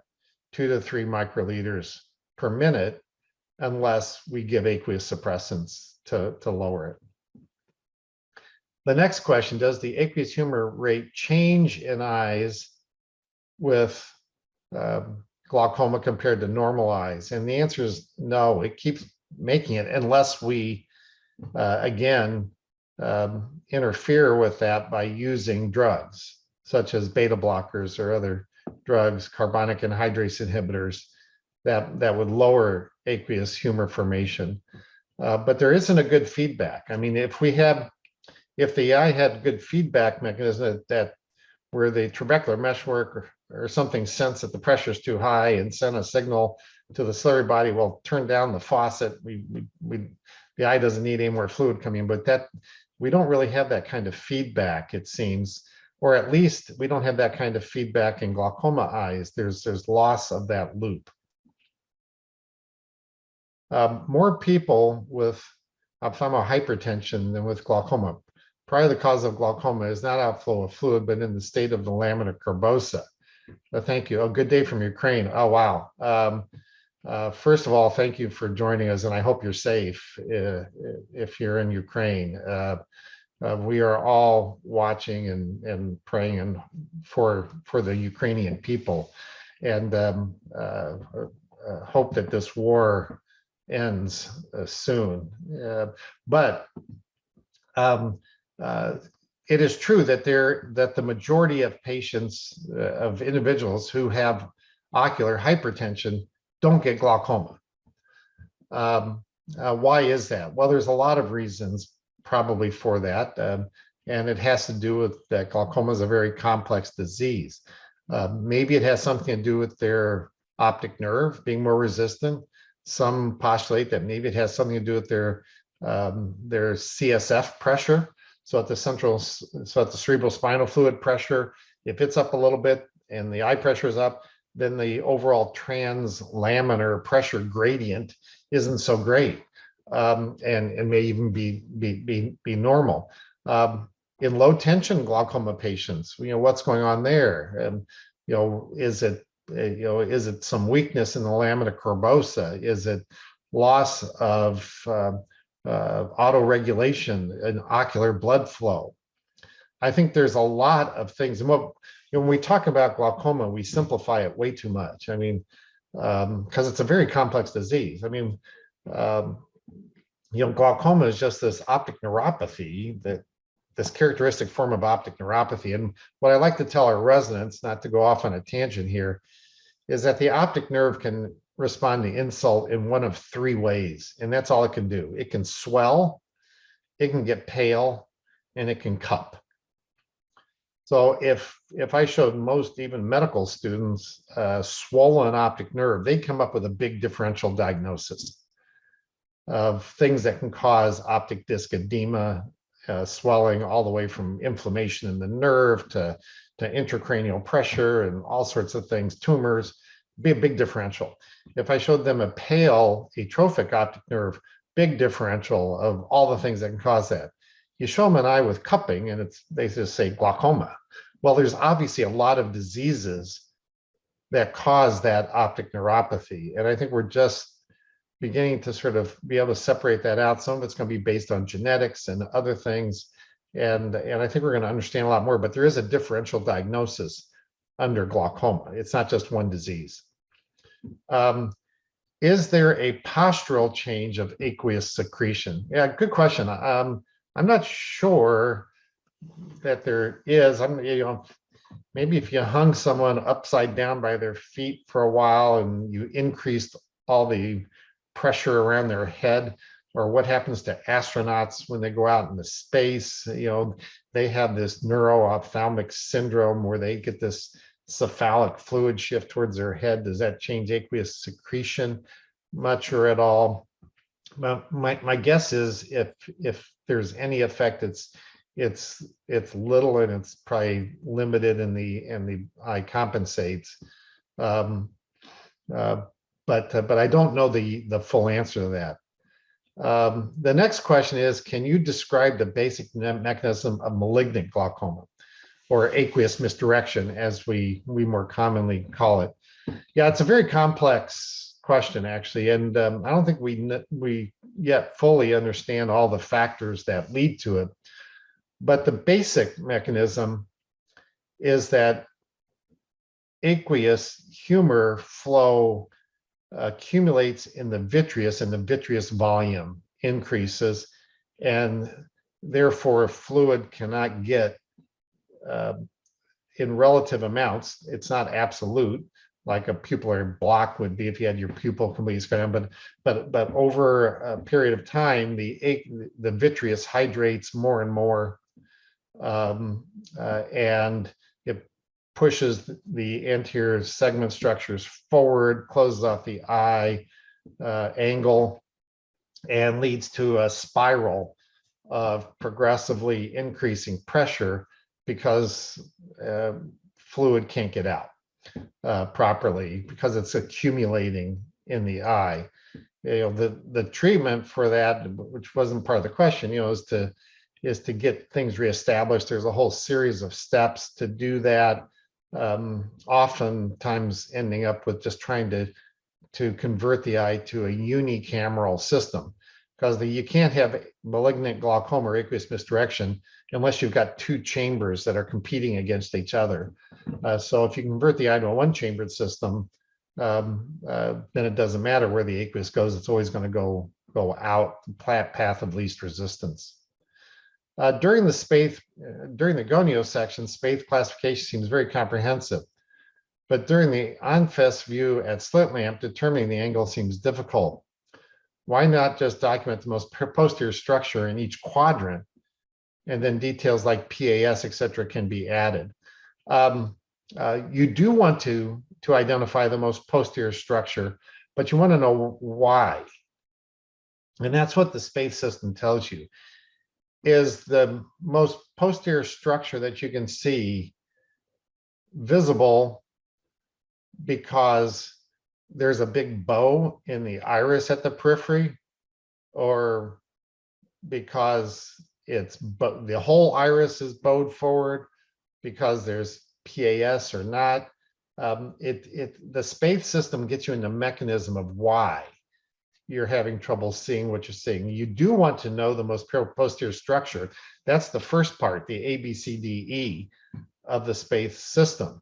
2 to 3 microliters per minute unless we give aqueous suppressants to lower it. The next question, does the aqueous humor rate change in eyes with glaucoma compared to normal eyes? And the answer is no, it keeps making it unless we, again, interfere with that by using drugs, such as beta blockers or other drugs, carbonic anhydrase inhibitors, that would lower aqueous humor formation. But there isn't a good feedback. I mean, if the eye had good feedback mechanism that where the trabecular meshwork or something sense that the pressure is too high and send a signal to the ciliary body, well, turn down the faucet, the the eye doesn't need any more fluid coming in, but that we don't really have that kind of feedback, it seems, or at least we don't have that kind of feedback in glaucoma eyes. There's loss of that loop. More people with ophthalmic hypertension than with glaucoma. Probably the cause of glaucoma is not outflow of fluid, but in the state of the lamina curbosa. Thank you. Oh, good day from Ukraine. Oh, wow. First of all, thank you for joining us, and I hope you're safe if you're in Ukraine. We are all watching and praying for the Ukrainian people, and hope that this war ends soon. But it is true that the majority of patients, of individuals who have ocular hypertension, don't get glaucoma. Why is that? Well, there's a lot of reasons probably for that, and it has to do with that glaucoma is a very complex disease. Maybe it has something to do with their optic nerve being more resistant. Some postulate that maybe it has something to do with their CSF pressure. So at the cerebral spinal fluid pressure, if it's up a little bit and the eye pressure is up, then the overall translaminar pressure gradient isn't so great, and may even be normal. In low tension glaucoma patients, what's going on there? Is it some weakness in the lamina curbosa? Is it loss of autoregulation and ocular blood flow? I think there's a lot of things. And when we talk about glaucoma, we simplify it way too much. I mean, because it's a very complex disease. I mean, glaucoma is just this optic neuropathy, this characteristic form of optic neuropathy. And what I like to tell our residents, not to go off on a tangent here, is that the optic nerve can respond to insult in one of three ways, and that's all it can do. It can swell, it can get pale, and it can cup. So if I showed most even medical students swollen optic nerve, they come up with a big differential diagnosis of things that can cause optic disc edema, swelling, all the way from inflammation in the nerve to intracranial pressure and all sorts of things, tumors. Be a big differential. If I showed them a pale atrophic optic nerve, big differential of all the things that can cause that. You show them an eye with cupping and they just say glaucoma. Well, there's obviously a lot of diseases that cause that optic neuropathy. And I think we're just beginning to sort of be able to separate that out. Some of it's going to be based on genetics and other things. And I think we're going to understand a lot more, but there is a differential diagnosis under glaucoma. It's not just one disease. Is there a postural change of aqueous secretion? Yeah, good question. I'm not sure that there is. Maybe if you hung someone upside down by their feet for a while and you increased all the pressure around their head, or what happens to astronauts when they go out into space, they have this neuro-ophthalmic syndrome where they get this cephalic fluid shift towards their head. Does that change aqueous secretion much or at all? Well, my guess is if there's any effect, it's little, and it's probably limited, and the eye compensates. But I don't know the full answer to that. The next question is, can you describe the basic mechanism of malignant glaucoma, or aqueous misdirection, as we more commonly call it? Yeah, it's a very complex question, actually, and I don't think we yet fully understand all the factors that lead to it. But the basic mechanism is that aqueous humor flow accumulates in the vitreous, and the vitreous volume increases, and therefore fluid cannot get in relative amounts. It's not absolute, like a pupillary block would be if you had your pupil completely square down, but over a period of time, the vitreous hydrates more and more, and it pushes the anterior segment structures forward, closes off the eye angle, and leads to a spiral of progressively increasing pressure because fluid can't get out properly because it's accumulating in the eye. The treatment for that, which wasn't part of the question, is to get things reestablished. There's a whole series of steps to do that. Oftentimes ending up with just trying to convert the eye to a unicameral system, because you can't have malignant glaucoma or aqueous misdirection unless you've got two chambers that are competing against each other. So if you convert the eye to a one-chambered system, then it doesn't matter where the aqueous goes. It's always going to go out the path of least resistance. During the gonio section, Spaeth classification seems very comprehensive. But during the ONFES view at slit lamp, determining the angle seems difficult. Why not just document the most posterior structure in each quadrant, and then details like PAS, et cetera, can be added? You do want to identify the most posterior structure, but you want to know why. And that's what the Spaeth system tells you, is the most posterior structure that you can see visible because there's a big bow in the iris at the periphery, or because the whole iris is bowed forward because there's PAS or not. The Spaeth system gets you in the mechanism of why you're having trouble seeing what you're seeing. You do want to know the most posterior structure. That's the first part, the A, B, C, D, E of the Spaeth system.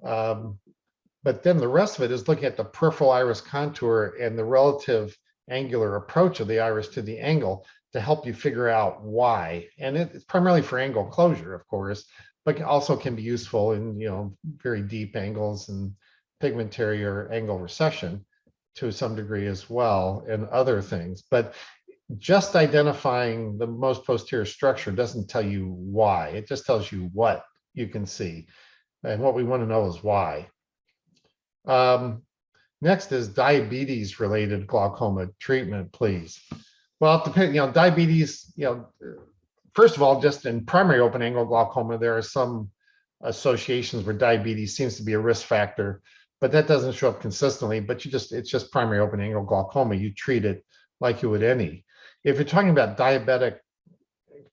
But then the rest of it is looking at the peripheral iris contour and the relative angular approach of the iris to the angle to help you figure out why. And it's primarily for angle closure, of course, but also can be useful in very deep angles and pigmentary or angle recession to some degree as well, and other things. But just identifying the most posterior structure doesn't tell you why. It just tells you what you can see. And what we want to know is why. Next is diabetes-related glaucoma treatment, please. Well, it depends. Diabetes. First of all, just in primary open-angle glaucoma, there are some associations where diabetes seems to be a risk factor, but that doesn't show up consistently. But it's just primary open-angle glaucoma. You treat it like you would any. If you're talking about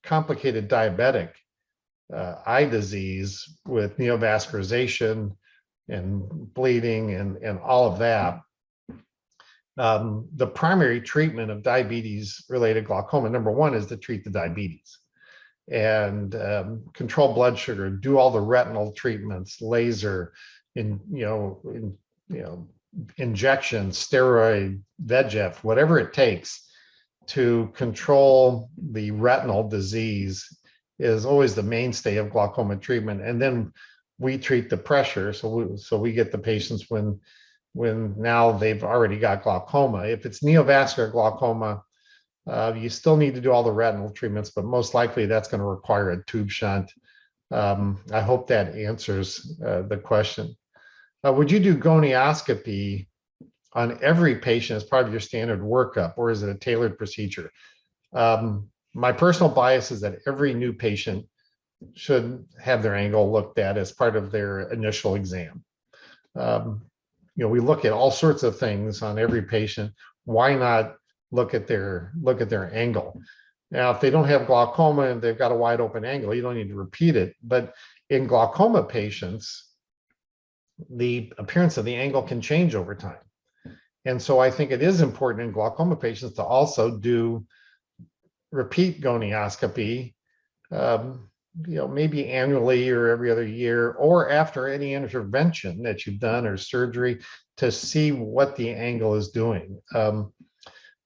complicated diabetic eye disease with neovascularization and bleeding and all of that, the primary treatment of diabetes-related glaucoma, number one, is to treat the diabetes and control blood sugar, do all the retinal treatments, laser, injection, steroid, VEGF, whatever it takes to control the retinal disease is always the mainstay of glaucoma treatment. And then we treat the pressure. So we get the patients when now they've already got glaucoma. If it's neovascular glaucoma, you still need to do all the retinal treatments, but most likely that's going to require a tube shunt. I hope that answers the question. Would you do gonioscopy on every patient as part of your standard workup, or is it a tailored procedure? My personal bias is that every new patient should have their angle looked at as part of their initial exam. We look at all sorts of things on every patient. Why not look at their angle? Now, if they don't have glaucoma and they've got a wide open angle, you don't need to repeat it. But in glaucoma patients, the appearance of the angle can change over time. And so I think it is important in glaucoma patients to also do repeat gonioscopy, maybe annually or every other year, or after any intervention that you've done or surgery, to see what the angle is doing.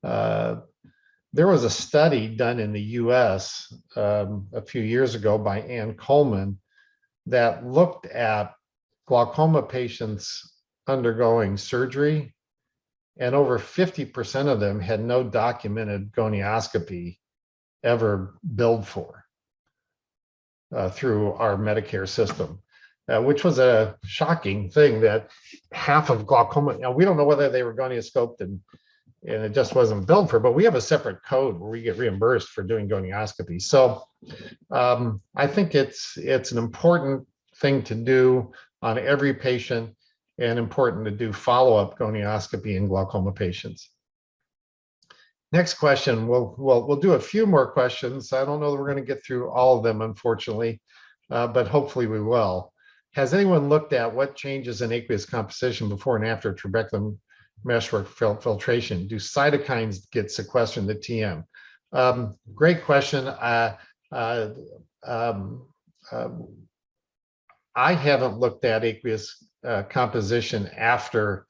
There was a study done in the US a few years ago by Ann Coleman that looked at glaucoma patients undergoing surgery, and over 50% of them had no documented gonioscopy ever billed for through our Medicare system, which was a shocking thing, that half of glaucoma, we don't know whether they were gonioscoped and it just wasn't built for, but we have a separate code where we get reimbursed for doing gonioscopy. So I think it's an important thing to do on every patient, and important to do follow-up gonioscopy in glaucoma patients. Next question, we'll do a few more questions. I don't know that we're going to get through all of them, unfortunately, but hopefully we will. Has anyone looked at what changes in aqueous composition before and after trabeculum meshwork filtration? Do cytokines get sequestered in the TM? Great question. I haven't looked at aqueous composition after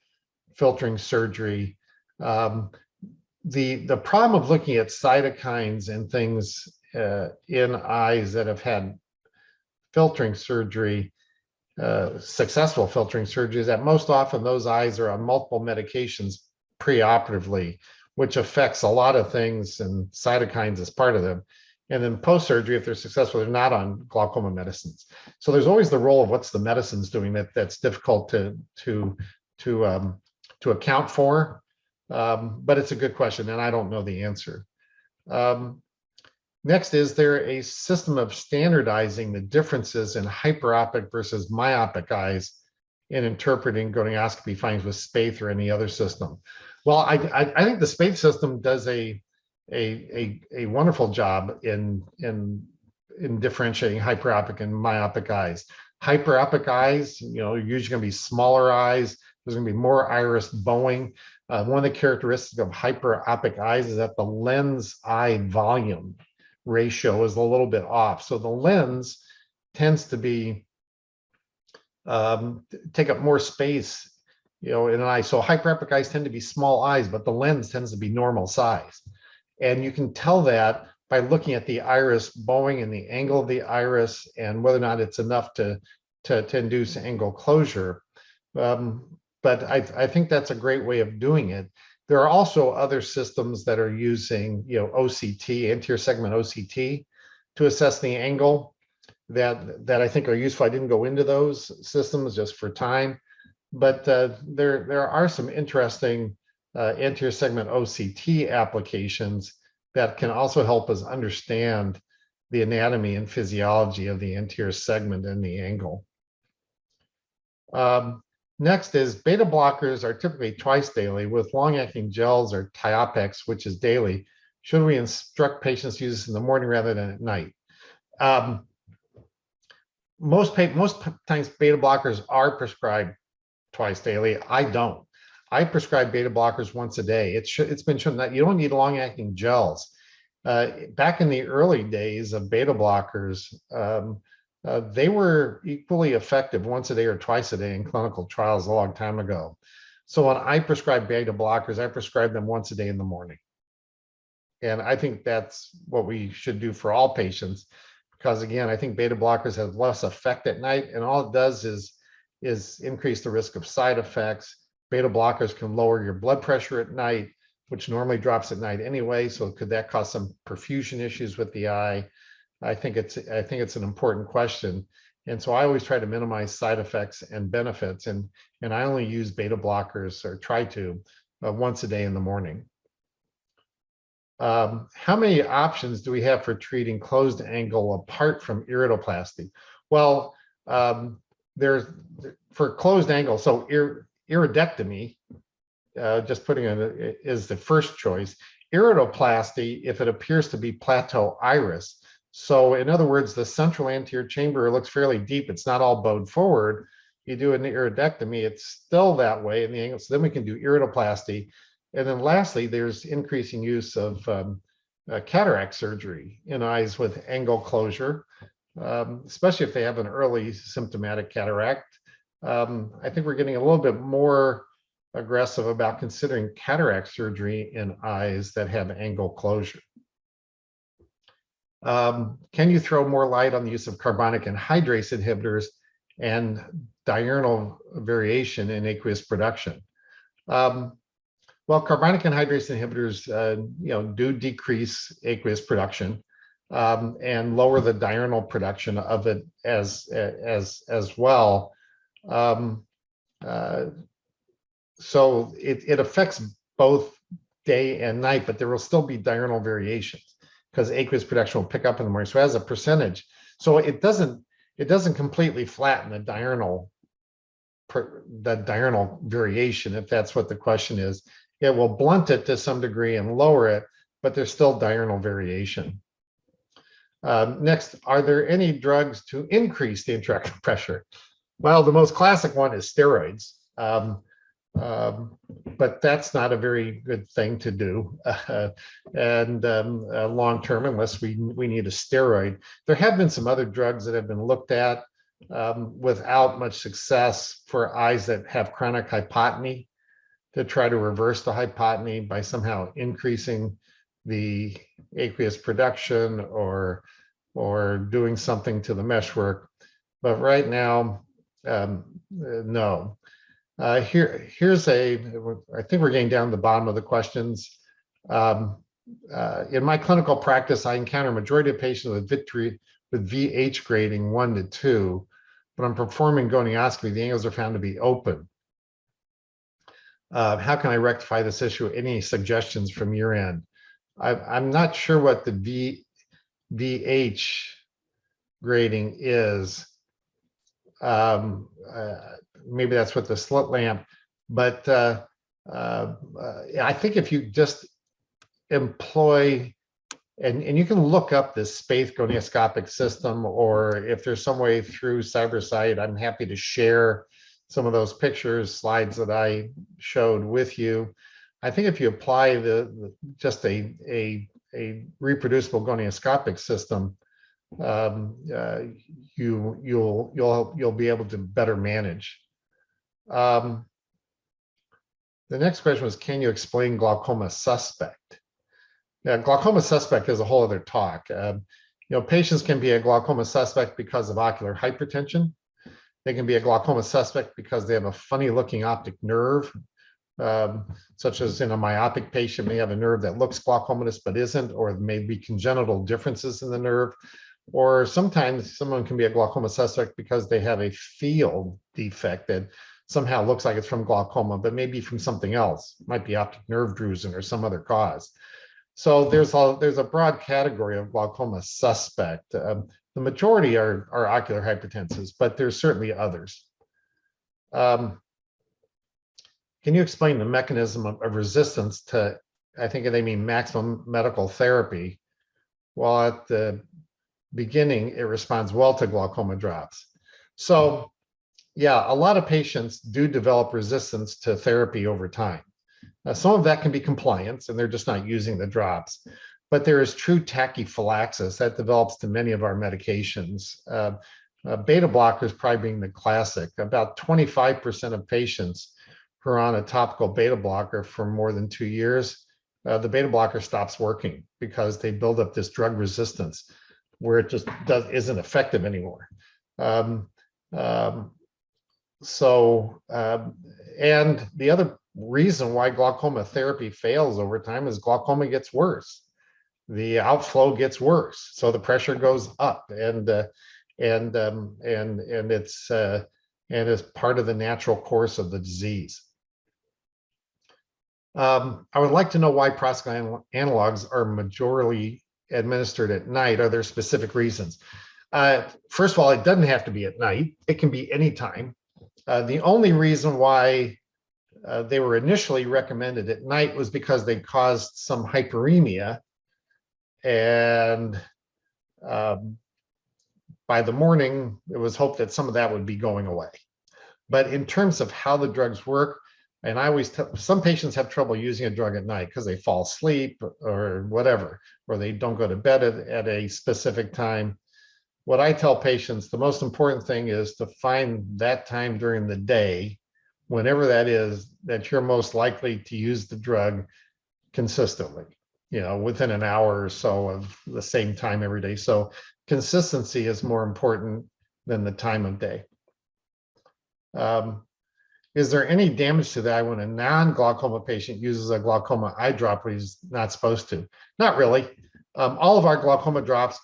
filtering surgery. The problem of looking at cytokines and things in eyes that have had filtering surgery, successful filtering surgery, is that most often those eyes are on multiple medications preoperatively, which affects a lot of things, and cytokines is part of them. And then post-surgery, if they're successful, they're not on glaucoma medicines. So there's always the role of what's the medicines doing that's difficult to account for. But it's a good question, and I don't know the answer. Next, is there a system of standardizing the differences in hyperopic versus myopic eyes in interpreting gonioscopy findings with Spaeth or any other system? Well, I think the Spaeth system does a wonderful job in differentiating hyperopic and myopic eyes. Hyperopic eyes, are usually going to be smaller eyes. There's going to be more iris bowing. One of the characteristics of hyperopic eyes is that the lens eye volume ratio is a little bit off. So the lens tends to be take up more space, in an eye. So hyperopic eyes tend to be small eyes, but the lens tends to be normal size. And you can tell that by looking at the iris bowing and the angle of the iris and whether or not it's enough to induce angle closure. But I think that's a great way of doing it. There are also other systems that are using, OCT, anterior segment OCT, to assess the angle that I think are useful. I didn't go into those systems just for time, but there are some interesting anterior segment OCT applications that can also help us understand the anatomy and physiology of the anterior segment and the angle. Next is beta blockers are typically twice daily, with long-acting gels or Tiopex, which is daily. Should we instruct patients to use this in the morning rather than at night? Most times beta blockers are prescribed twice daily. I don't. I prescribe beta blockers once a day. It's been shown that you don't need long-acting gels. Back in the early days of beta blockers, they were equally effective once a day or twice a day in clinical trials a long time ago. So when I prescribe beta blockers, I prescribe them once a day in the morning. And I think that's what we should do for all patients, because again, I think beta blockers have less effect at night, and all it does is increase the risk of side effects. Beta blockers can lower your blood pressure at night, which normally drops at night anyway. So could that cause some perfusion issues with the eye? I think it's an important question. And so I always try to minimize side effects and benefits. And I only use beta blockers, or try to, once a day in the morning. How many options do we have for treating closed angle apart from iridoplasty? Well, there's for closed angle, so iridectomy, just putting it, is the first choice. Iridoplasty, if it appears to be plateau iris. So in other words, the central anterior chamber looks fairly deep. It's not all bowed forward. You do an iridectomy, it's still that way in the angle. So then we can do iridoplasty. And then lastly, there's increasing use of cataract surgery in eyes with angle closure, especially if they have an early symptomatic cataract. I think we're getting a little bit more aggressive about considering cataract surgery in eyes that have angle closure. Can you throw more light on the use of carbonic anhydrase inhibitors and diurnal variation in aqueous production? Well, carbonic anhydrase inhibitors, do decrease aqueous production and lower the diurnal production of it as well. So it affects both day and night, but there will still be diurnal variations because aqueous production will pick up in the morning. So as a percentage, so it doesn't completely flatten the diurnal variation, if that's what the question is. It will blunt it to some degree and lower it, but there's still diurnal variation. Next, are there any drugs to increase the intraocular pressure? Well, the most classic one is steroids, but that's not a very good thing to do, long term, unless we need a steroid. There have been some other drugs that have been looked at without much success for eyes that have chronic hypotony, to try to reverse the hypotony by somehow increasing the aqueous production or doing something to the meshwork. But right now, no. Here's I think we're getting down to the bottom of the questions. In my clinical practice, I encounter a majority of patients with VH grading 1 to 2, but I'm performing gonioscopy. The angles are found to be open. How can I rectify this issue? Any suggestions from your end? I'm not sure what the VH grading is. Maybe that's with the slit lamp, but I think if you just employ, and you can look up this Spaeth gonioscopic system, or if there's some way through CyberSight, I'm happy to share some of those pictures, slides that I showed with you. I think if you apply just a reproducible gonioscopic system, you'll be able to better manage. The next question was, can you explain glaucoma suspect? Yeah, glaucoma suspect is a whole other talk. Patients can be a glaucoma suspect because of ocular hypertension. They can be a glaucoma suspect because they have a funny looking optic nerve, such as in a myopic patient may have a nerve that looks glaucomatous but isn't, or there may be congenital differences in the nerve. Or sometimes someone can be a glaucoma suspect because they have a field defect that somehow looks like it's from glaucoma, but maybe from something else. It might be optic nerve drusen or some other cause. So there's a broad category of glaucoma suspect. The majority are ocular hypertensives, but there's certainly others. Can you explain the mechanism of resistance to, I think they mean maximum medical therapy, while at the beginning it responds well to glaucoma drops? So yeah, a lot of patients do develop resistance to therapy over time. Some of that can be compliance and they're just not using the drops, but there is true tachyphylaxis that develops to many of our medications. Beta blockers probably being the classic. About 25% of patients who are on a topical beta blocker for more than 2 years, the beta blocker stops working because they build up this drug resistance where it just isn't effective anymore. And the other reason why glaucoma therapy fails over time is glaucoma gets worse. The outflow gets worse, so the pressure goes up, and it's part of the natural course of the disease. I would like to know why prostaglandin analogs are majorly administered at night. Are there specific reasons? First of all, it doesn't have to be at night. It can be anytime. The only reason why they were initially recommended at night was because they caused some hyperemia, and by the morning, it was hoped that some of that would be going away. But in terms of how the drugs work, and I always tell, some patients have trouble using a drug at night because they fall asleep or whatever, or they don't go to bed at a specific time. What I tell patients, the most important thing is to find that time during the day, whenever that is, that you're most likely to use the drug consistently, within an hour or so of the same time every day. So consistency is more important than the time of day. Is there any damage to the eye when a non-glaucoma patient uses a glaucoma eye drop when he's not supposed to? Not really. All of our glaucoma drops,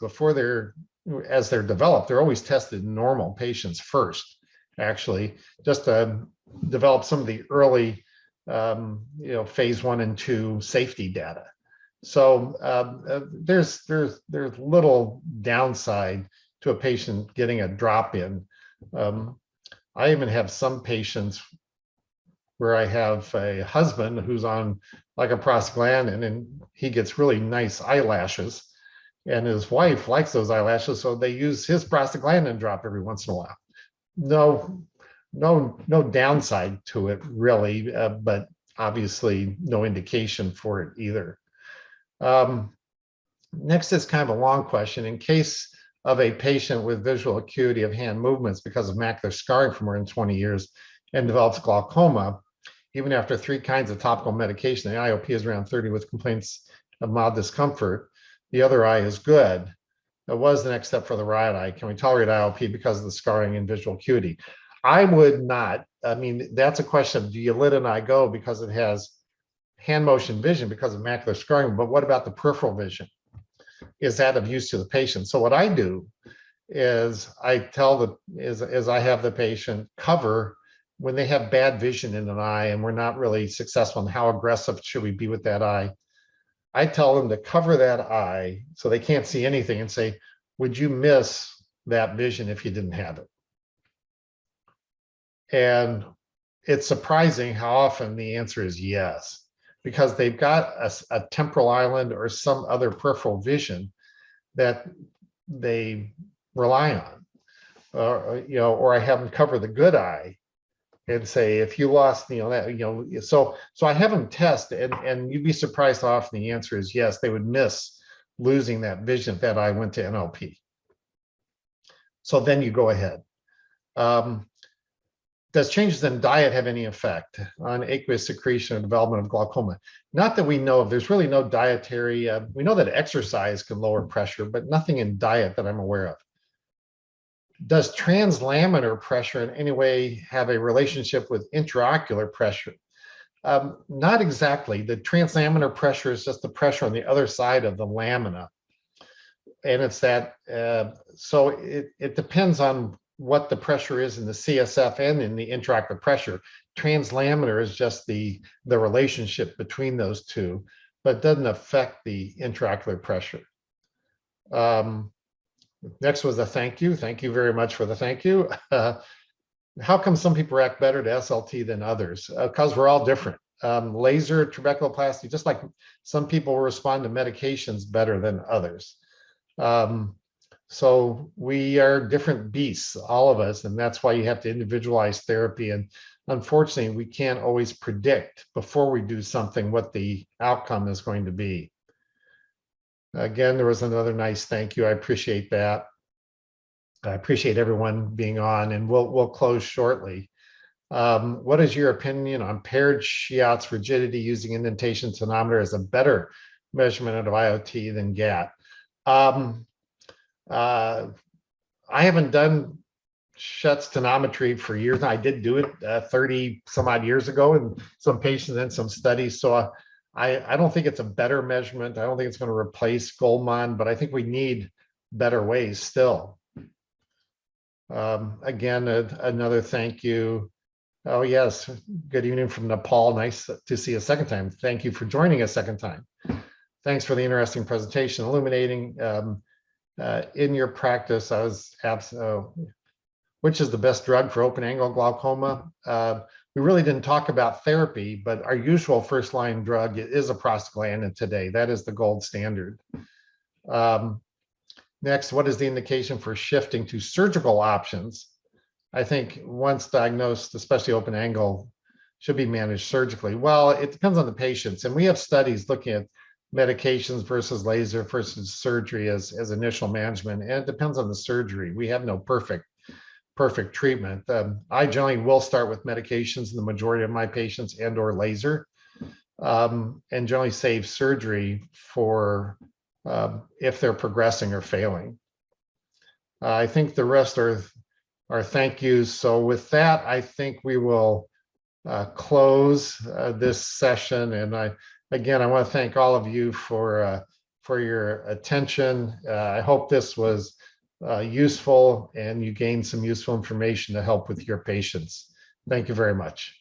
as they're developed, they're always tested in normal patients first, actually, just to develop some of the early phase 1 and 2 safety data. So there's little downside to a patient getting a drop in. I even have some patients where I have a husband who's on like a prostaglandin and he gets really nice eyelashes, and his wife likes those eyelashes, so they use his prostaglandin drop every once in a while. No downside to it really, but obviously no indication for it either. Next is kind of a long question. In case of a patient with visual acuity of hand movements because of macular scarring for more than 20 years and develops glaucoma, even after 3 kinds of topical medication, the IOP is around 30 with complaints of mild discomfort. The other eye is good. What is the next step for the right eye? Can we tolerate IOP because of the scarring and visual acuity? I would not. I mean, that's a question of, do you let an eye go because it has hand motion vision because of macular scarring, but what about the peripheral vision? Is that of use to the patient? So what I do is I tell I have the patient cover when they have bad vision in an eye and we're not really successful in how aggressive should we be with that eye. I tell them to cover that eye so they can't see anything and say, would you miss that vision if you didn't have it? And it's surprising how often the answer is yes, because they've got a temporal island or some other peripheral vision that they rely on. Or I have them cover the good eye and say, if you lost, so I have them test, and you'd be surprised how often the answer is yes, they would miss losing that vision if that eye went to NLP. So then you go ahead. Does changes in diet have any effect on aqueous secretion and development of glaucoma? Not that we know of. There's really no dietary. We know that exercise can lower pressure, but nothing in diet that I'm aware of. Does translaminar pressure in any way have a relationship with intraocular pressure? Not exactly. The translaminar pressure is just the pressure on the other side of the lamina. And it's that, so it depends on what the pressure is in the CSF and in the intraocular pressure. Translaminar is just the relationship between those two, but it doesn't affect the intraocular pressure. Next was a thank you. Thank you very much for the thank you. How come some people react better to SLT than others? Because we're all different. Laser trabeculoplasty, just like some people respond to medications better than others. So we are different beasts, all of us, and that's why you have to individualize therapy. And unfortunately, we can't always predict before we do something what the outcome is going to be. Again, there was another nice thank you. I appreciate that. I appreciate everyone being on, and we'll close shortly. What is your opinion on paired Schiatt's rigidity using indentation tonometer as a better measurement of IOT than GAT? I haven't done Schiatt's tonometry for years. I did do it 30 some odd years ago in some patients and some studies. So I don't think it's a better measurement. I don't think it's going to replace Goldman, but I think we need better ways still. Again, another thank you. Oh, yes. Good evening from Nepal. Nice to see you a second time. Thank you for joining a second time. Thanks for the interesting presentation, illuminating. In your practice, I was which is the best drug for open angle glaucoma? We really didn't talk about therapy, but our usual first line drug is a prostaglandin today. That is the gold standard. Next, what is the indication for shifting to surgical options? I think once diagnosed, especially open angle, should be managed surgically. Well, it depends on the patients. And we have studies looking at medications versus laser versus surgery as initial management. And it depends on the surgery. We have no perfect treatment. I generally will start with medications in the majority of my patients and or laser, and generally save surgery for if they're progressing or failing. I think the rest are thank yous. So with that, I think we will close this session. And again, I want to thank all of you for your attention. I hope this was useful and you gained some useful information to help with your patients. Thank you very much.